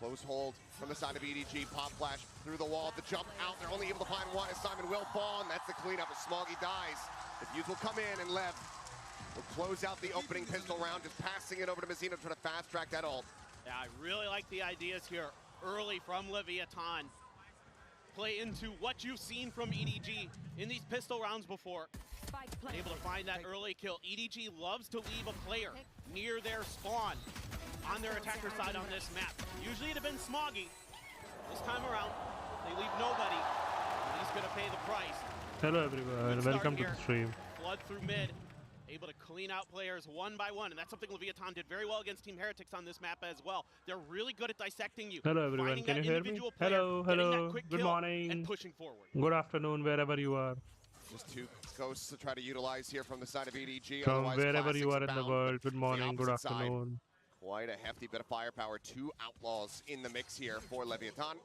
Close hold from the side of EDG. Pop flash through the wall. The jump out. They're only able to find one as Simon will fall, and that's the cleanup as Smoggy dies. The Fuse will come in, and LEV will close out the opening pistol round, just passing it over to Mazzino to try to fast track that ult. Yeah, I really like the ideas here early from Leviathan. Play into what you've seen from EDG in these pistol rounds before. Able to find that early kill. EDG loves to leave a player near their spawn on their attacker side on this map. Usually it had been Smoggy. This time around, they leave nobody. And he's gonna pay the price. Hello everyone, welcome to the stream. Flood through mid. Able to clean out players one by one, and that's something Leviathan did very well against Team Heretics on this map as well. They're really good at dissecting you. Hello everyone, can you hear me? Hello, hello, good morning. And pushing forward. Good afternoon, wherever you are. Just two ghosts to try to utilize here from the side of EDG. From wherever you are in the world, good morning, good afternoon. Quite a hefty bit of firepower. Two outlaws in the mix here for Leviathan.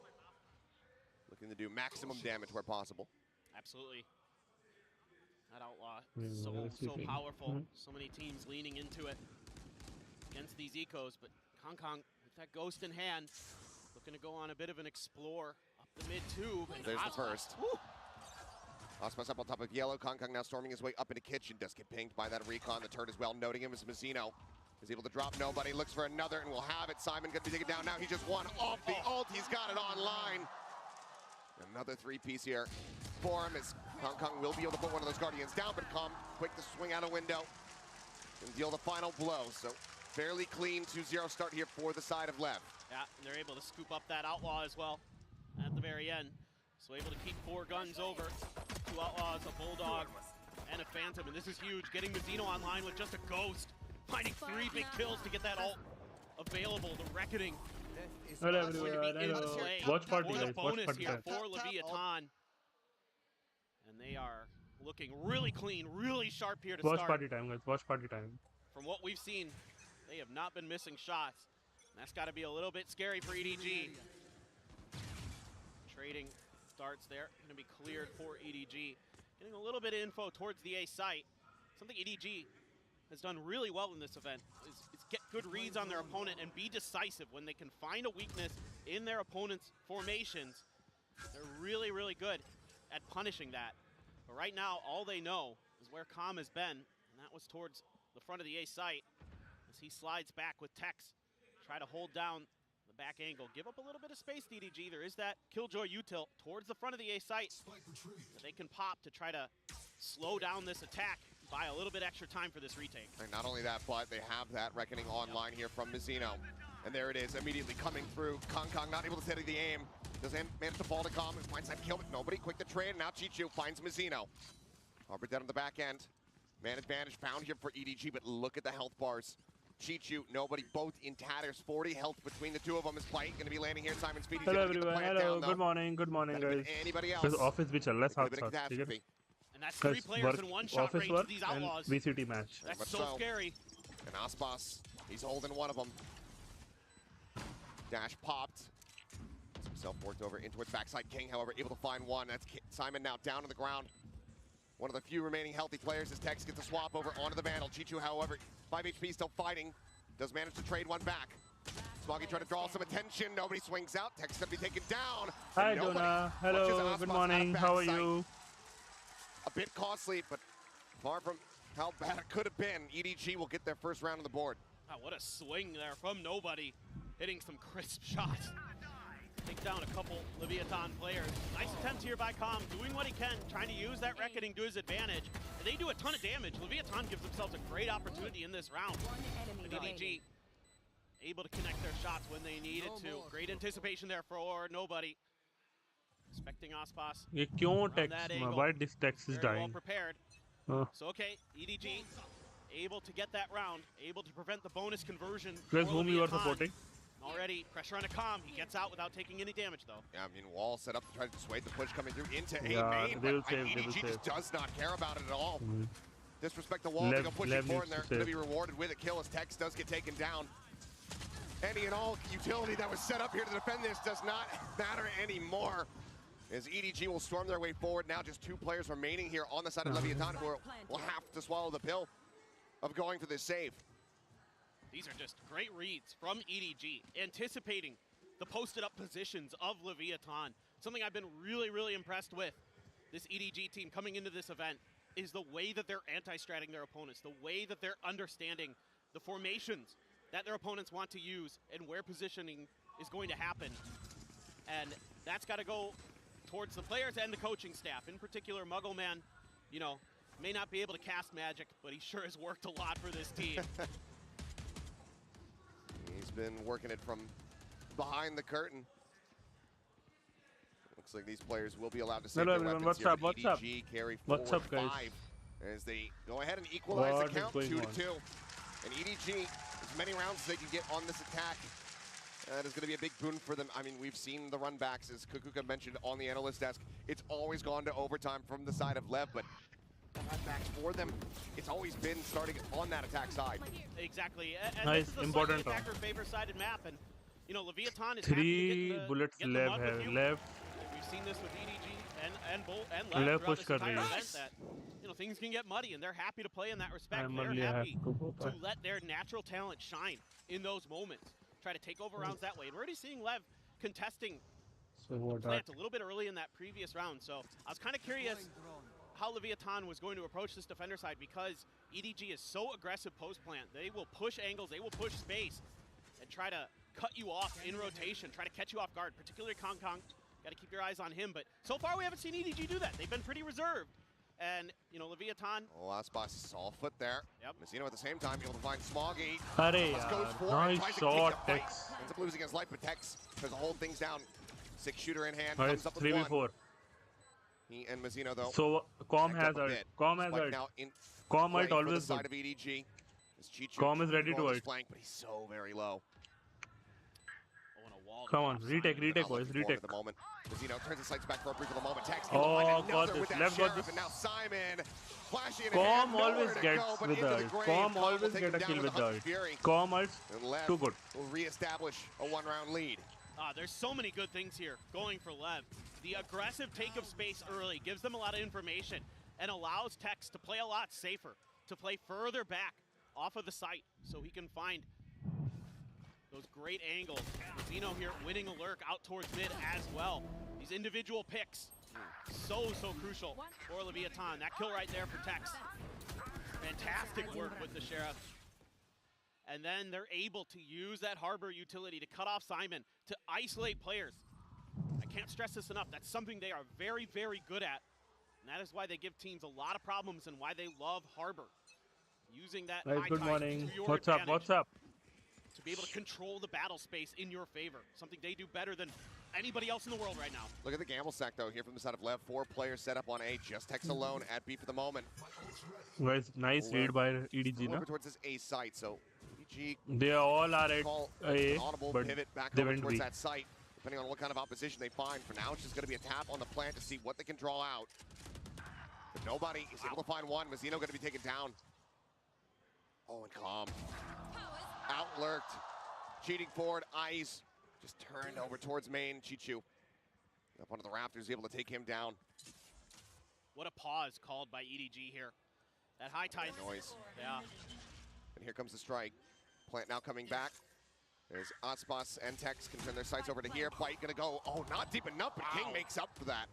Looking to do maximum damage where possible. Absolutely. That outlaw is so powerful. So many teams leaning into it against these ecos, but Kangkang with that ghost in hand, looking to go on a bit of an explore up the mid tube. There's the first. Aspas up on top of yellow. Kangkang now storming his way up into kitchen. Does get pinged by that recon. The turret as well, noting him as Mazzino is able to drop nobody. Looks for another and will have it. Simon gonna be taken down now. He just won off the ult. He's got it online. Another three-piece here for him as Kangkang will be able to put one of those Guardians down, but quick to swing out a window and deal the final blow. So fairly clean 2-0 start here for the side of LEV. Yeah, and they're able to scoop up that outlaw as well at the very end. So able to keep 4 guns over. 2 outlaws, a bulldog, and a phantom, and this is huge. Getting Mazzino online with just a ghost, finding 3 big kills to get that ult available. The reckoning. Hello everyone, watch party guys, bonus watch here party. for Leviathan. And they are looking really clean, really sharp here to start. Watch party time guys, watch party time. From what we've seen, they have not been missing shots. And that's got to be a little bit scary for EDG. Trading starts there, going to be cleared for EDG. Getting a little bit of info towards the A site. Something EDG has done really well in this event is get good reads on their opponent and be decisive when they can find a weakness in their opponent's formations. They're really, really good at punishing that. But right now, all they know is where Calm has been, and that was towards the front of the A site as he slides back with Tex. Try to hold down the back angle. Give up a little bit of space to EDG. There is that Killjoy util towards the front of the A site that they can pop to try to slow down this attack, buy a little bit extra time for this retake. And not only that, but they have that reckoning online here from Mazzino. And there it is, immediately coming through. Kangkang not able to steady the aim. Does manage to fall to Calm, and finds that kill, but nobody. Quick to trade, now Chichu finds Mazzino. Arbor dead on the back end. Man advantage found here for EDG, but look at the health bars. Chichu, nobody, both in tatters. 40 health between the two of them. Is Plate going to be landing here? Simon Speedy. Hello everyone, hello, good morning guys. Anybody else? Office which are less hard. And that's 3 players in one shot range to these outlaws. VCT match. That's so scary. And Aspas, he's holding one of them. Dash popped. Gets himself worked over in towards backside. King, however, able to find one. That's Simon now down on the ground. One of the few remaining healthy players as Tex gets a swap over onto the Vandal. Chichu, however, 5 HP still fighting. Does manage to trade one back. Smoggy trying to draw some attention. Nobody swings out. Tex going to be taken down. Hi, Donna. Hello, good morning. How are you? A bit costly, but far from how bad it could have been. EDG will get their first round on the board. Oh, what a swing there from nobody. Hitting some crisp shots. Take down a couple Leviathan players. Nice attempt here by Calm, doing what he can, trying to use that reckoning to his advantage. And they do a ton of damage. Leviathan gives themselves a great opportunity in this round. But EDG able to connect their shots when they needed to. Great anticipation there for nobody. Expecting Aspas. Why this Tex is dying? Well prepared. So okay, EDG able to get that round, able to prevent the bonus conversion. Guys, whom you are supporting? Already pressure on a Calm. He gets out without taking any damage though. Yeah, I mean, wall set up to try to dissuade the push coming through into A main, but EDG just does not care about it at all. Disrespect the wall to go pushing forward, and they're going to be rewarded with a kill as Tex does get taken down. Any and all utility that was set up here to defend this does not matter anymore. As EDG will storm their way forward. Now just 2 players remaining here on the side of Leviathan who will have to swallow the pill of going for this save. These are just great reads from EDG, anticipating the posted up positions of Leviathan. Something I've been really, really impressed with this EDG team coming into this event is the way that they're anti-stratting their opponents, the way that they're understanding the formations that their opponents want to use and where positioning is going to happen. And that's got to go towards the players and the coaching staff. In particular, Muggleman, you know, may not be able to cast magic, but he sure has worked a lot for this team. He's been working it from behind the curtain. Looks like these players will be allowed to save their weapons. What's here, up? What's up? EDG carry What's up, guys? 5 as they go ahead and equalize the count 2-2. And EDG, as many rounds as they can get on this attack, that is going to be a big boon for them. I mean, we've seen the run backs, as Kukuka mentioned on the analyst desk. It's always gone to overtime from the side of LEV, but the run backs for them, it's always been starting on that attack side. Exactly. And Nice, this is a important slightly attacker favor-sided map, and you know, Leviathan is 3 bullets left. We've seen this with EDG and LEV LEV throughout push this kar entire rahi hai. event that, you know, things can get muddy, and they're happy to play in that respect. I'm They're only happy half. to let their natural talent shine in those moments. Try to take over rounds that way. And we're already seeing LEV contesting So what plant a little bit early in that previous round. So I was kind of curious how Leviathan was going to approach this defender side, because EDG is so aggressive post-plant. They will push angles, they will push space, and try to cut you off in rotation, try to catch you off guard, particularly Kangkang. Got to keep your eyes on him, but so far we haven't seen EDG do that. They've been pretty reserved. And, you know, Leviathan. Oh, Aspas saw foot there. Yep. Messino at the same time able to find Smoggy. Arey Goes yaar, for it, nice tries to shot, kick the fight. Tex. Ends up losing his life, but Tex tries to hold things down. 6 shooter in hand, Nice, comes up with 1. 3v4. He and Messino, though. So, Com backed has up a ult. bit. Com has Spike ult. now in Com play ult for the always side good. of EDG. Com is ready to ult. ult. Flank, but he's so very low. Oh, and a wall to Come on, stop retake, Simon. retake, boys, retake. The moment. Messino turns his sights back for a brief of the moment. Tex Oh, got got this. this. That Left got Sheriff, this. and now Simon flashing in Com hand, nowhere always to gets go, but with into the ult. grave. Com will always take get him a down kill with with the Hunter's ult. Fury. Com ult, And Lev too good. will reestablish a 1-round lead. There's so many good things here going for LEV. The aggressive take of space early gives them a lot of information and allows Tex to play a lot safer, to play further back off of the site so he can find those great angles. Zeno here winning a lurk out towards mid as well. These individual picks, so crucial for Leviathan. That kill right there for Tex. Fantastic work with the Sheriff. And then they're able to use that Harbor utility to cut off Simon, to isolate players. I can't stress this enough. That's something they are very, very good at. And that is why they give teams a lot of problems and why they love Harbor. Using that Guys, high good tide morning. to your What's up? advantage What's up? to be able to control the battle space in your favor. Something they do better than anybody else in the world right now. Look at the gamble stack, though, here from the side of LEV. 4 players set up on A. Just Tex alone at B for the moment. Guys, nice read by EDG, Over na? towards this A site, so EDG They all are at call A, an audible but pivot back they over went towards B. that site, depending on what kind of opposition they find. For now, it's just going to be a tap on the plant to see what they can draw out. But nobody is able to find one. Messino going to be taken down. Oh, and calm. Outlurked. Cheating forward. Eyes just turned over towards main. Chichu up onto the rafters, able to take him down. What a pause called by EDG here. That high tide Noise. Yeah. And here comes the strike. Plant now coming back. There's Aspas and Tex can turn their sights over to here. Bite gonna go, oh, not deep enough, but King makes up for that.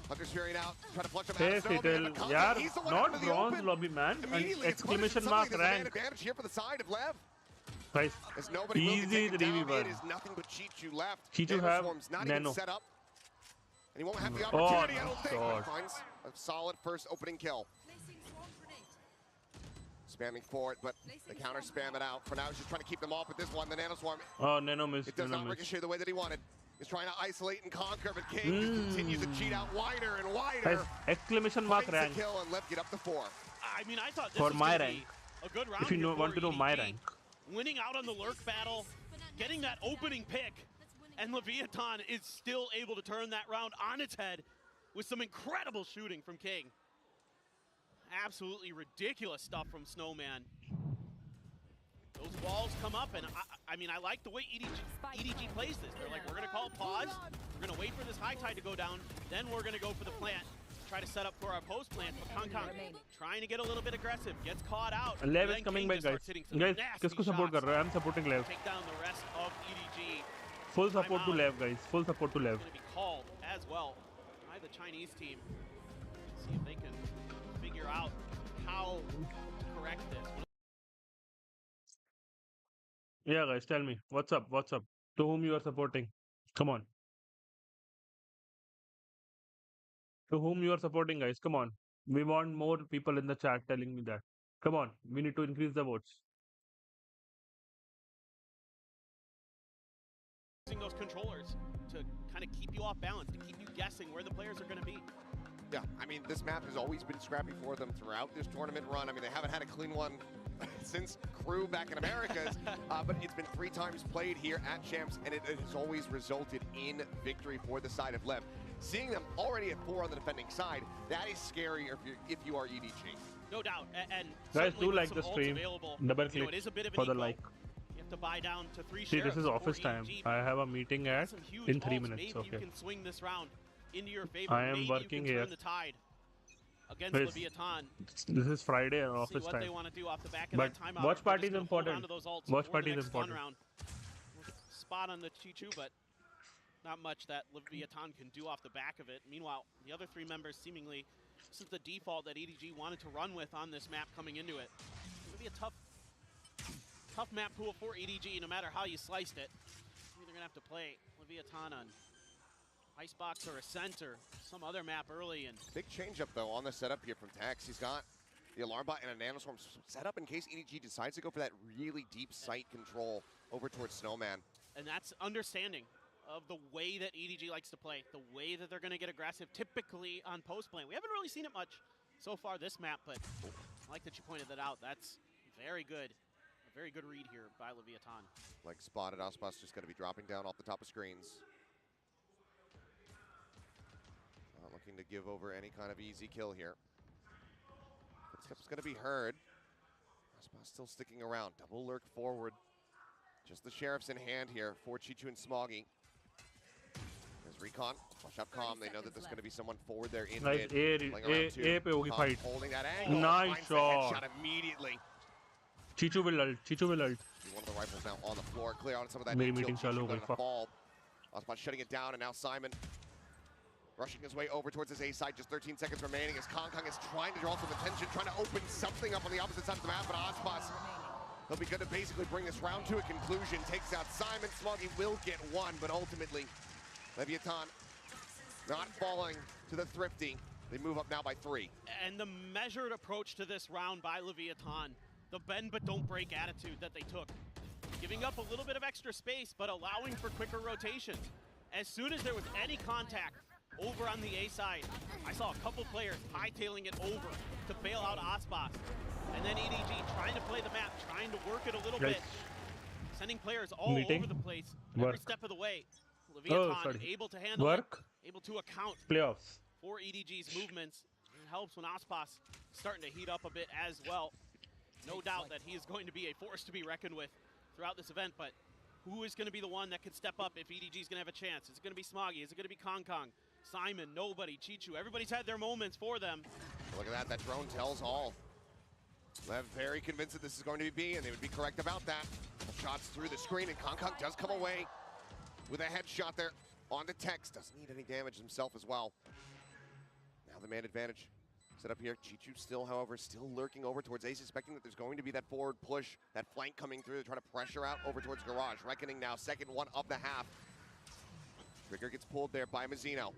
Hunter's Fury out, try to flush him out. Hey, Fiddle. Yeah, not bronze lobby, man. And exclamation mark rank. Advantage here for the side of LEV. Guys, As nobody will easy take the him down, DV1. it is nothing but Chichu left. Chichu Nano have Swarm's not Nano. even set up. And he won't have the Oh, opportunity, I don't think. God. But finds a solid first opening kill. Spamming for it, but the counter spam it out. For now, he's just trying to keep them off with this one. The Nano Swarm, Oh, Nano miss. it does Nano not miss. ricochet the way that he wanted. He's trying to isolate and conquer, but King just continues to cheat out wider and wider. Guys, exclamation mark Finds rank. the kill and LEV get up to 4. I mean, I thought this For was my gonna rank. be a good round. If you here know, for want to know my EDG. rank. Winning out on the lurk battle, getting that opening pick, and Leviathan is still able to turn that round on its head with some incredible shooting from King. Absolutely ridiculous stuff from Snowman. Those walls come up, and I mean, I like the way EDG plays this. They're like, we're going to call pause, we're going to wait for this high tide to go down, then we're going to go for the plant, try to set up for our post plant. But Kangkang trying to get a little bit aggressive, gets caught out. LEV and is then coming King back, just guys. starts hitting some Guys, nasty किसको support shots कर रहा है? I'm supporting LEV. Take down the rest of EDG. Full support to LEV, guys. Full support to LEV. Going to be called as well by the Chinese team. Let's see if they can figure out how to correct this. Yeah, guys, tell me. What's up? What's up? To whom you are supporting? Come on. To whom you are supporting, guys? Come on. We want more people in the chat telling me that. Come on. We need to increase the votes. Using those controllers to kind of keep you off balance, to keep you guessing where the players are going to be. Yeah, I mean, this map has always been scrappy for them throughout this tournament run. I mean, they haven't had a clean one since Crew back in Americas, but it's been 3 times played here at Champs, and it has always resulted in victory for the side of LEV. Seeing them already at 4 on the defending side, that is scary if you are EDG. No doubt, and guys, do like the stream. Double click it is a bit of an for the eco. like. You have to buy down to 3 See, this is office EDG, time. I have a meeting at in 3 minutes. Maybe Okay. you can swing this round into your favor. I am Maybe working you can here. turn the tide against Yes. Leviathan. This is Friday and office See what time. they want to do off the back of But that timeout. watch party is They're just gonna hold important. on to those ults Watch for party the is next fun important. round. Spot on the Chichu, but not much that Leviathan can do off the back of it. Meanwhile, the other 3 members seemingly, this is the default that EDG wanted to run with on this map coming into it. It's going to be a tough map pool for EDG no matter how you sliced it. They're going to have to play Leviathan on Icebox or Ascent or some other map early. And big change up though on the setup here from Tax. He's got the alarm bot and a nanoswarm set up in case EDG decides to go for that really deep sight control over towards Snowman. And that's understanding of the way that EDG likes to play, the way that they're going to get aggressive typically on post play. We haven't really seen it much so far this map, but I like that you pointed that out. That's very good. A very good read here by Leviathan. Like spotted, Aspas just going to be dropping down off the top of screens. Not looking to give over any kind of easy kill here. Footsteps going to be heard. Aspas still sticking around. Double lurk forward. Just the sheriffs in hand here for Chichu and Smoggy. There's Recon. Flush up Calm. They know that there's going to be someone forward there in Nice. mid. A pe hogi fight. Holding that angle. Nice Finds the shot. headshot immediately. Chichu will ult. Chichu will ult. One of the rifles now on the floor. Clear out some of that. Meri meeting chalu ho going gayi. to fall. Aspas shutting it down, and now Simon rushing his way over towards his A side. Just 13 seconds remaining as Kangkang is trying to draw some attention, trying to open something up on the opposite side of the map, but Aspas, he'll be good to basically bring this round to a conclusion. Takes out Simon. Smoggy will get 1, but ultimately, Leviathan not falling to the thrifty. They move up now by 3. And the measured approach to this round by Leviathan, the bend but don't break attitude that they took. Giving up a little bit of extra space, but allowing for quicker rotations. As soon as there was any contact over on the A side, I saw a couple players hightailing it over to bail out Aspas. And then EDG trying to play the map, trying to work it a little bit. Sending players all over the place, every step of the way. Leviathan able to handle it, able to account Playoffs. for EDG's movements. It helps when Aspas starting to heat up a bit as well. No doubt that he is going to be a force to be reckoned with throughout this event, but who is going to be the one that can step up if EDG is going to have a chance? Is it going to be Smoggy? Is it going to be Kangkang? Simon, nobody, Chichu, everybody's had their moments for them. Look at that drone tells all. Lev very convinced that this is going to be B, and they would be correct about that. Shots through the screen, and Kangkang does come away with a headshot there onto Tex. Doesn't need any damage himself as well. Now the man advantage set up here. Chichu still, however, still lurking over towards A, suspecting that there's going to be that forward push, that flank coming through to try to pressure out over towards Garage. Reckoning now, second one of the half. Trigger gets pulled there by Mazzino.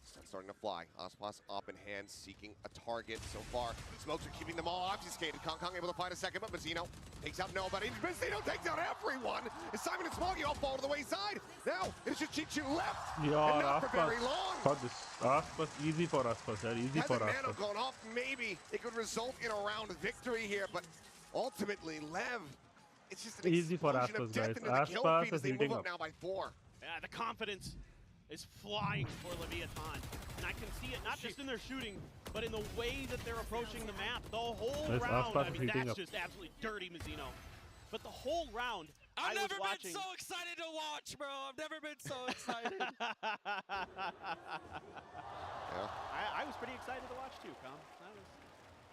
Sun's starting to fly. Aspas up in hand, seeking a target so far. Smokes are keeping them all obfuscated. Kangkang able to find a second, but Mazzino takes out nobody. Mazzino takes out everyone. As Simon and Smoggy all fall to the wayside. Now it's just Chichu left. Yeah, and not for very long. Got this. Aspas, easy for Aspas, yeah. Easy for Had the nano Aspas. gone off, maybe it could result in a round victory here, but ultimately, Lev, it's just an Easy for explosion of Aspas, death guys. into the kill Aspas feed as is they move heating up up. now by 4. Yeah, the confidence is flying for Leviathan. And I can see it not just in their shooting, but in the way that they're approaching the map. The whole Yes, round, Aspas I is mean, heating that's up. just absolutely dirty, Mazzino. But the whole round, I've I was never watching. been so excited to watch, bro. I've never been so excited. Yeah. I was pretty excited to watch too, Tom.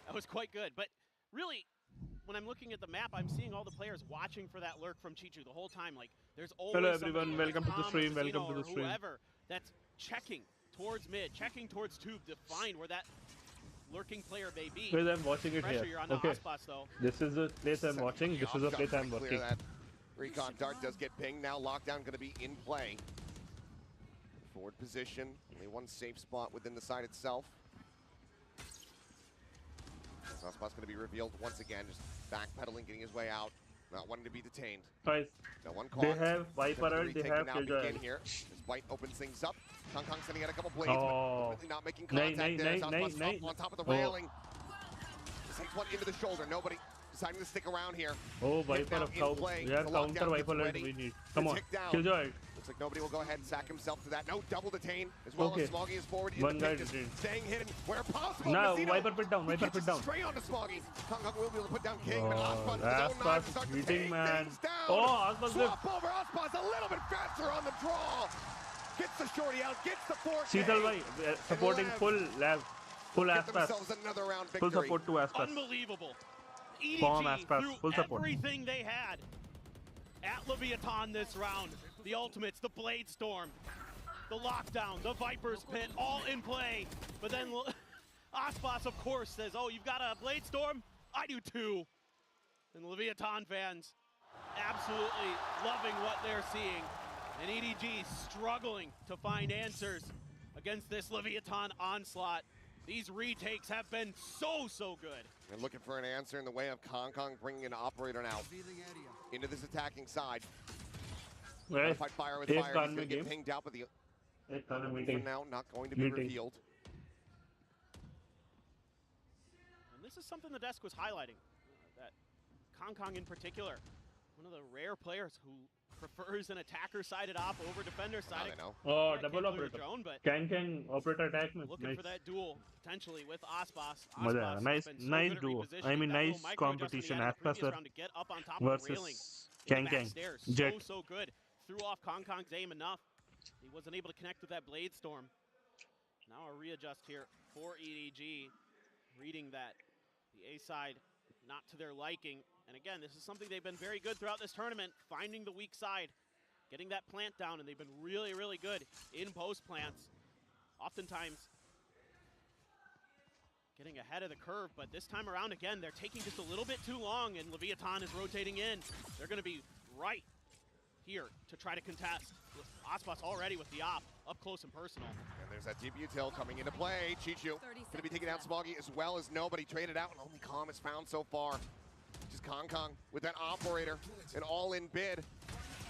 That was quite good. But really, when I'm looking at the map, I'm seeing all the players watching for that lurk from Chichu the whole time. Like, there's always Hello somebody, everyone, welcome to the Tom, stream, Mazino, welcome to the or stream. whoever that's checking towards mid, checking towards tube to find where that lurking player may be. Because I'm watching it Pressure here. you're on the Okay, Aspas, though. this is the place I'm watching. This is the place I'm working. That recon dart does get pinged. Now lockdown going to be in play. Forward position, only one safe spot within the site itself. Aspas going to be revealed once again, just backpedaling, getting his way out, not wanting to be detained. Guys, No one caught. they have Viper and they have now Killjoy. begin here. This bite opens things up. Kangkang sending out a couple blades, Oh. but really not making contact there. Aspas up on top of the railing. Takes one into the shoulder. Nobody deciding to stick around here. Oh, Hit Viper now of in cow. play. We are The counter lockdown Viper gets and ready we need. to Come on, tick down. Killjoy. Looks like nobody will go ahead and sack himself to that. No, double detain as well Okay. as Smoggy is forward. One guy Just detained. staying hidden where possible. Now, Mazino, Viper put down, he Viper gets put it down. straight onto Smoggy. Kangkang will be able to put down King, but Oh, Aspas with his own knife Aspas to start to beating, take man. things down. Oh, Aspas Swap over Aspas a little bit faster on the draw. Gets the shorty out, gets the 4K. Sheetal bhai, supporting Lev full lab, full get Aspas. themselves another round Full victory. support to Aspas. Unbelievable. Bomb EDG Aspas, threw full support. everything they had at Leviathan this round. The ultimates, the Blade Storm, the lockdown, the Viper's Pit, all in play. But then Aspas, of course, says, oh, you've got a Blade Storm? I do too. And the Leviathan fans absolutely loving what they're seeing. And EDG struggling to find answers against this Leviathan onslaught. These retakes have been so good. And looking for an answer in the way of Kangkang bringing an operator now into this attacking side. Right. Fight fire with Eighth fire. He's tournament going to get game. pinged out, but the Tournament for meeting. now not going to be Meeting. revealed. And this is something the desk was highlighting, that Kangkang in particular, one of the rare players who prefers an attacker-sided op over Now defender-sided. they know. Oh, Yeah, double can't play with operator. drone, but Kangkang operator attack me. looking Nice. for that duel potentially with Aspas. Maza Aspas आया. Nice, has been so nice good at duo. repositioning. I mean, That little nice micro adjustment he competition. had in the Aspas previous sir round to get up on top of the railing. versus in the back Kangkang. stairs. Jet. So good. Threw off Kangkang's aim enough. He wasn't able to connect with that Blade Storm. Now a readjust here for EDG, reading that the A side not to their liking. And again, this is something they've been very good throughout this tournament, finding the weak side, getting that plant down, and they've been really good in post plants. Oftentimes getting ahead of the curve, but this time around, again, they're taking just a little bit too long, and Leviathan is rotating in. They're going to be right here to try to contest. With Aspas already with the op, up close and personal. And there's that deep util coming into play. Chichu going to be taking out Smoggy as well as nobody. Traded out, and only Calm is found so far. Just Kangkang with that operator, an all-in bid.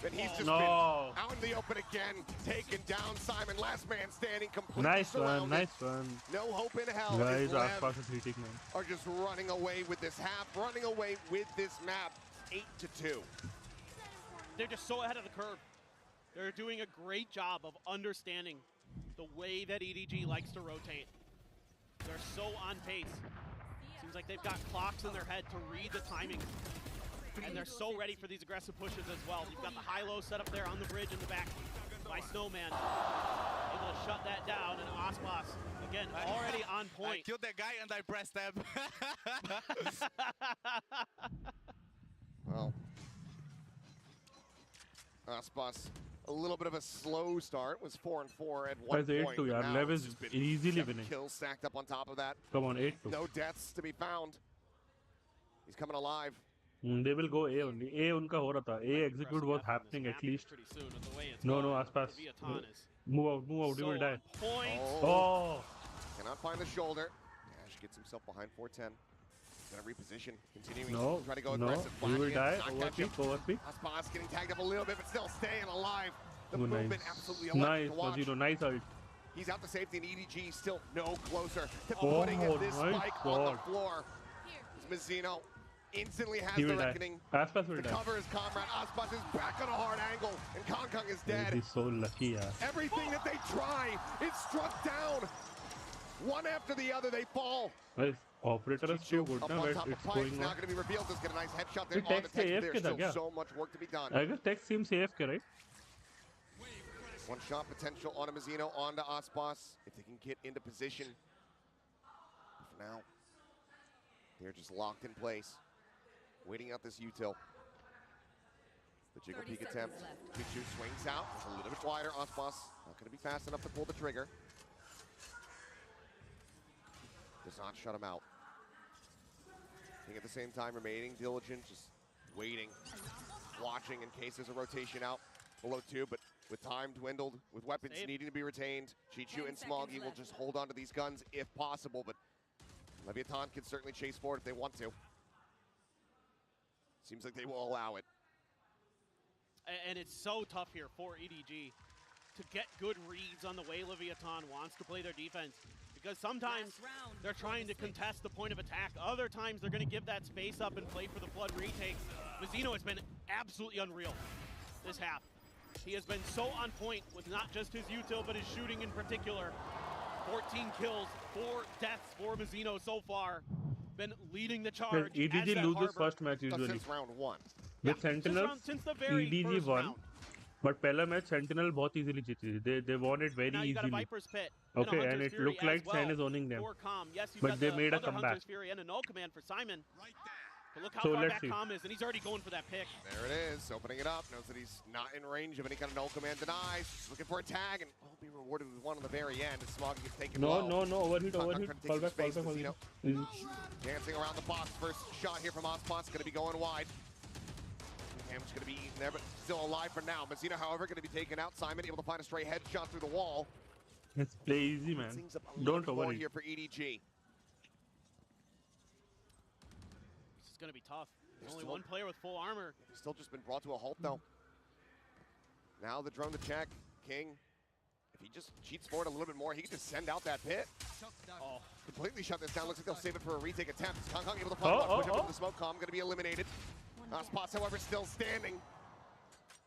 And he's just been out in the open again, taking down Simon. Last man standing, completely Nice one, surrounded. nice one. No hope in hell. Guys, His Lev Aspas is hitting man. are just running away with this half, running away with this map. 8-2. They're just so ahead of the curve. They're doing a great job of understanding the way that EDG likes to rotate. They're so on pace. Seems like they've got clocks in their head to read the timing. And they're so ready for these aggressive pushes as well. You've got the high-low set up there on the bridge in the back by Snowman. Able to shut that down, and Aspas, again, already on I point. killed that guy and I pressed tab. Well, Aspas, a little bit of a slow start, was 4-4 at one Guys, point. 8-2, but yaar. now Lev it's is just been easily 7 winning. kills stacked up on top of that. Come on, 8-2. No deaths to be found. He's coming alive. They will go A only. A unka ho raha tha. A execute was happening at least. Pretty soon with the way it's No, going. Aspas. Leviathan is Move out, you so will die. on point. Oh, Cannot find the shoulder. Ash gets himself behind 410. Gonna reposition, continuing no, to try to go no, aggressive. you will Blacking it, die. not Over catch peak, him. over peak. Aspas getting tagged up a little bit, but still staying alive. The Oh, movement nice. absolutely electric Nice, to watch. Mazino, nice ult. He's out to safety, and EDG still no closer to Oh, putting this my spike on God. the floor. Mazzino instantly has He the will die. reckoning Aspas will to die. cover his comrade. Aspas is back on a hard angle, and Kangkang is dead. He's so lucky, yeah. Everything that they try is struck down. One after the other, they fall. Guys, operator is so good Up now, on but top it's of Pipes, going now on. going to be revealed. Just get a nice headshot there It on the takes text. AFK There's tha still kya? so much work to be done. I guess Tech seems AFK, right? One shot potential on a Mazzino, onto Aspas. If they can get into position. For now, they're just locked in place. waiting out this util. The jiggle peek attempt. Pichu swings out. It's a little bit wider. Aspas not going to be fast enough to pull the trigger. Does not shut him out. King at the same time remaining diligent, just waiting, watching in case there's a rotation out below 2, but with time dwindled, with weapons needing to be retained, Chichu and Smoggy will just hold on to these guns if possible, but Leviathan can certainly chase forward if they want to. Seems like they will allow it. And it's so tough here for EDG to get good reads on the way Leviathan wants to play their defense. Because sometimes they're trying to contest the point of attack. Other times they're going to give that space up and play for the flood retakes. Mazzino has been absolutely unreal this half. He has been so on point with not just his util, but his shooting in particular. 14 kills, 4 deaths for Mazzino so far. Been leading the charge. EDG loses first match usually. Since round 1. With Sentinels, since the very EDG first won. round. But पहला match Sentinel बहुत easily जीती. They won it very Now you got a easily. Viper's Pit. Okay, and and it Fury looked like well Sen is owning them. for Calm. Yes, you've But got they the made a other comeback. Hunter's Fury and a null command for Simon. But look how So far let's back see. Calm is, and he's already going for that pick. There it is, opening it up. Knows that he's not in range of any kind of null command denies. Just looking for a tag, and will be rewarded with one on the very end. As Smoggy gets taken No, low. overhit. Kangkang trying to take Fall some back, space. fall back. Mazzino Easy. dancing around the box. First shot here from Aspas, going to be going wide. Ham's going to be eaten there, but still alive for now. Mazzino, however, going to be taken out. Simon able to find a stray headshot through the wall. Let's play easy, man. Things up a Don't little more overeat. here for EDG. This is going to be tough. There's only still- one player with full armor. Still just been brought to a halt, though. Now the drone to check. King, if he just cheats forward a little bit more, he can just send out that pit. Oh, Completely shut this down. Looks like they'll save it for a retake attempt. Kangkang able to find one, push up into the smoke column, going to be eliminated. Aspas, however, still standing.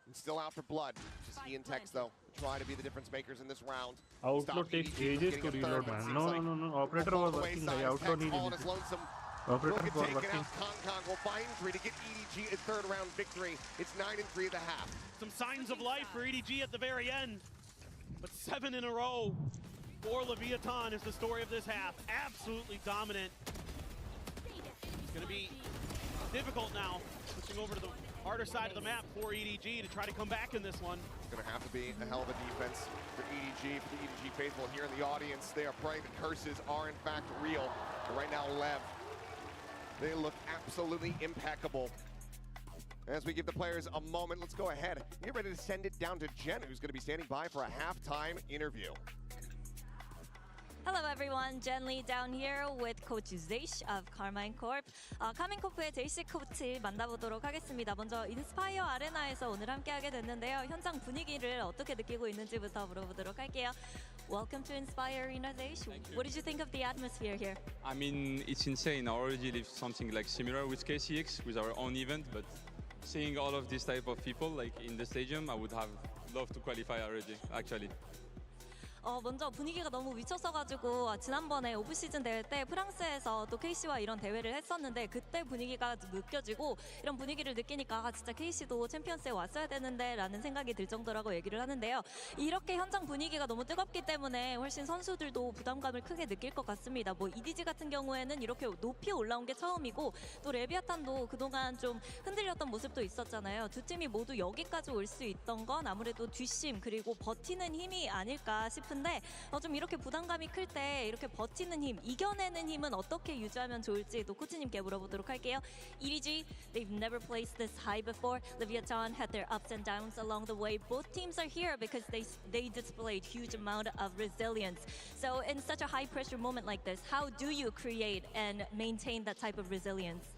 And still out for blood. Just he and Tex, though, try to be the difference makers in this round. Outlaw Stop takes EDG from ages getting to a third reload, one, man. seems No, like. no. Operator Will fall was to the working. wayside. Outlaw Tex needed all on it. his lonesome. Operator Will get was taken working. out. Kangkang will find injury to get EDG a third round victory. It's 9-3 at the half. some signs of life for EDG at the very end. But 7 in a row for Leviathan is the story of this half. Absolutely dominant. It's going to be difficult now, switching over to the harder side of the map for EDG to try to come back in this one. It's going to have to be a hell of a defense for EDG. For the EDG faithful here in the audience, they are praying the curses are in fact real. But right now, LEV, they look absolutely impeccable. As we give the players a moment, let's go ahead and get ready to send it down to Jen, who's going to be standing by for a halftime interview. Hello everyone, Jen Lee down here with Coach Zeish of Carmine Corp. 카민 코프의 제이시 코치 만나보도록 하겠습니다. 먼저 인스파이어 아레나에서 오늘 함께하게 됐는데요. 현장 분위기를 어떻게 느끼고 있는지부터 물어보도록 할게요. Welcome to Inspire Arena, Zeish. What did you think of the atmosphere here? I mean, it's insane. I already lived something like similar with KCX, with our own event, but seeing all of this type of people like in the stadium, I would have loved to qualify already, actually. 먼저 분위기가 너무 미쳤어가지고 지난번에 오프시즌 대회 때 프랑스에서 또 KC와 이런 대회를 했었는데 그때 분위기가 느껴지고 이런 분위기를 느끼니까 진짜 KC도 챔피언스에 왔어야 되는데 라는 생각이 들 정도라고 얘기를 하는데요. 이렇게 현장 분위기가 너무 뜨겁기 때문에 훨씬 선수들도 부담감을 크게 느낄 것 같습니다. 뭐 EDG 같은 경우에는 이렇게 높이 올라온 게 처음이고 또 레비아탄도 그동안 좀 흔들렸던 모습도 있었잖아요. 두 팀이 모두 여기까지 올 수 있던 건 아무래도 뒷심 그리고 버티는 힘이 아닐까 싶은데 좀 이렇게 부담감이 클 때 이렇게 버티는 힘, 이겨내는 힘은 어떻게 유지하면 좋을지 또 코치님께 물어보도록 할게요. EDG, they've never placed this high before. Leviathan had their ups and downs along the way. Both teams are here because they displayed huge amount of resilience. So in such a high pressure moment like this, how do you create and maintain that type of resilience?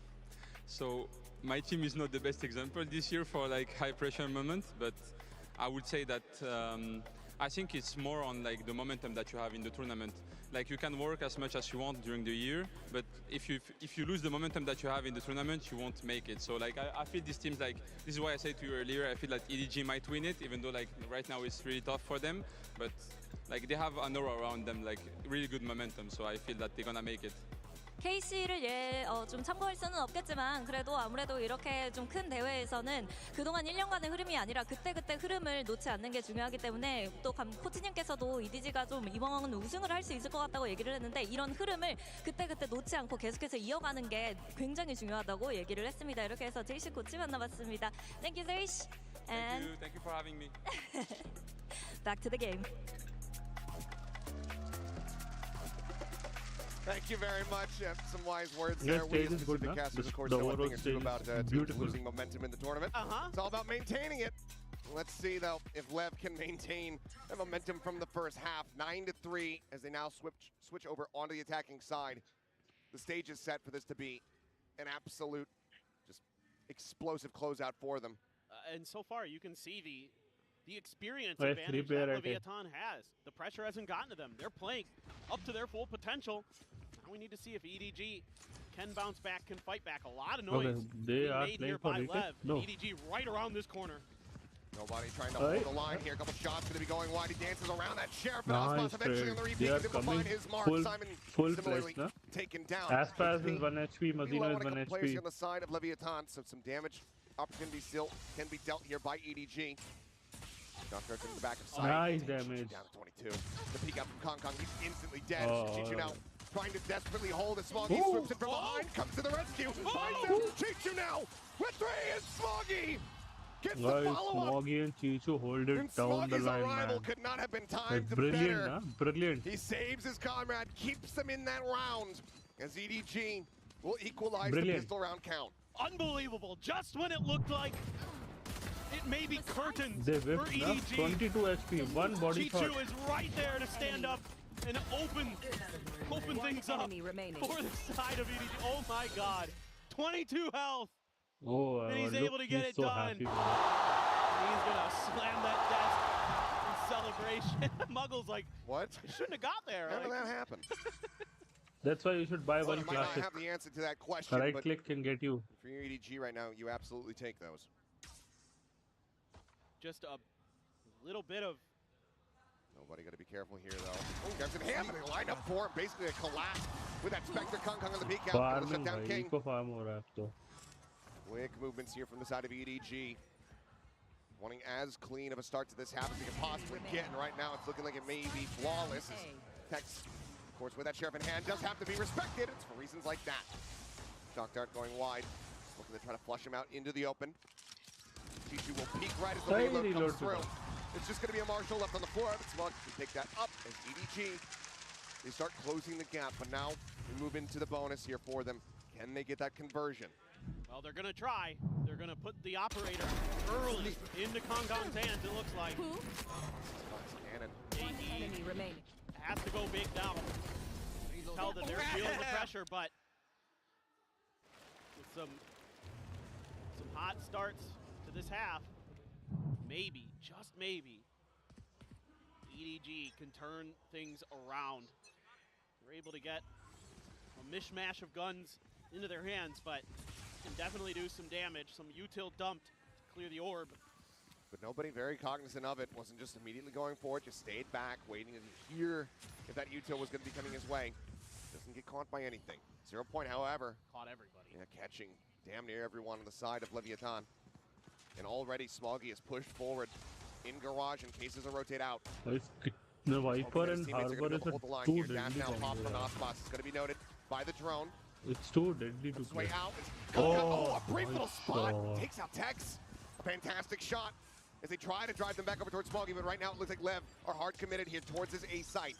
So my team is not the best example this year for like high pressure moment, but I would say that I think it's more on like the momentum that you have in the tournament. Like you can work as much as you want during the year, but if you lose the momentum that you have in the tournament, you won't make it. So like I feel these teams like, this is why I said to you earlier, I feel like EDG might win it, even though like right now it's really tough for them, but like they have an aura around them, like really good momentum. So I feel that they're gonna make it. KC를 좀 참고할 수는 없겠지만 그래도 아무래도 이렇게 좀 큰 대회에서는 그동안 1년간의 흐름이 아니라 그때그때 흐름을 놓지 않는 게 중요하기 때문에 또 코치님께서도 EDG가 좀 이번 우승을 할 수 있을 것 같다고 얘기를 했는데 이런 흐름을 그때그때 놓지 않고 계속해서 이어가는 게 굉장히 중요하다고 얘기를 했습니다. 이렇게 해서 제이시 코치 만나봤습니다. Thank you, Zeish. And Thank you for having me. back to the game. Thank you very much. Some wise words Yes, there. We stage as is good, Pacific huh? casters, of course, The know a overall thing or two stage about is teams beautiful. losing momentum in the tournament. It's all about maintaining it. Let's see, though, if LEV can maintain the momentum from the first half. 9-3 as they now switch over onto the attacking side. The stage is set for this to be an absolute, just explosive closeout for them. And so far, you can see the experience Right, advantage three-player that attack. Leviathan has. The pressure hasn't gotten to them. They're playing up to their full potential. Now we need to see if EDG can bounce back, can fight back. A lot of noise they being are made playing here for by retake? Lev. No. EDG right around this corner. Nobody trying to hold the line here. A couple shots going to be going wide. He dances around that sheriff. But Nice Aspas eventually on the trade. repeat They are is able to coming find his mark. full Simon fledged, similarly no? taken down. Aspas is 1 HP, Meanwhile, Mazino a is 1 couple players here HP. on the side of Leviathan, so some damage opportunities still can be dealt here by EDG. Doctor to the back of side. Nice damage. Down to 22. The peek out from Kangkang. He's instantly dead. Oh. Chichu now trying to desperately hold it. Smoggy Ooh. swoops in from behind, comes to the rescue. Finds him. Chichu now with 3 and Smoggy gets the Guys, follow-up. Smoggy and Chichu hold it And down the Smoggy's line, arrival man. could not have been Like, timed brilliant, better. huh? Brilliant. He saves his comrade, keeps them in that round, as EDG will equalize the Brilliant. pistol round count. Unbelievable. Just when it looked like it may be curtains They for whipped up EDG. 22 HP, 1 body shot. Chichu is right there to stand up and open things up for the side of EDG. Oh my god. 22 health. Oh, And he's look, able to get he's it so done. happy, man. He's gonna slam that desk in celebration. Muggle's like, What? it shouldn't have got there. How did Like, that happen? That's why you should buy Well, one you might not classic. have the answer to that question, Right but click can get you. for your EDG right now, you absolutely take those. just a little bit of Nobody got to be careful here, though. Oh, Jefferson Hammond lined up for him, basically a collapse with that Spectre Kangkang on the peak out. Gonna shut Farming, down bhai. King. Eco farm ho raha hai ab to. Quick movements here from the side of EDG. Wanting as clean of a start to this half as they can possibly get, and right now it's looking like it may be flawless. As Tex, of course, with that sheriff in hand, does have to be respected. It's for reasons like that. Shock Dart going wide, looking to try to flush him out into the open. Chichu will peek right as the Tiny reload comes reload through. to It's just going to be a Marshall left on the floor, but Smug can take that up as EDG. They start closing the gap, but now we move into the bonus here for them. Can they get that conversion? well, they're gonna try. They're gonna put the operator early into Kangkang's hands, it looks like. Smug's cannon. AD has to go big now. You can tell that they're feeling the pressure, but with some hot starts to this half, maybe, just maybe, EDG can turn things around. They're able to get a mishmash of guns into their hands, but can definitely do some damage. Some util dumped to clear the orb. But nobody very cognizant of it. Wasn't just immediately going for it, just stayed back, waiting to hear if that util was going to be coming his way. Doesn't get caught by anything. 0 point, however. Caught everybody. Yeah, catching damn near everyone on the side of Leviathan. And already Smoggy is pushed forward in garage in case there's a rotate out. The Viper Hoping that his and teammates are Harbor gonna is be able to hold the line too here. Dash deadly now pop combo. from Aspas. It's going to be noted by the drone. It's too deadly to His play. way out. Oh, A brief little nice spot. shot. Takes out Tex. A fantastic shot as they try to drive them back over towards Smoggy, but right now it looks like Lev are hard committed here towards his A site.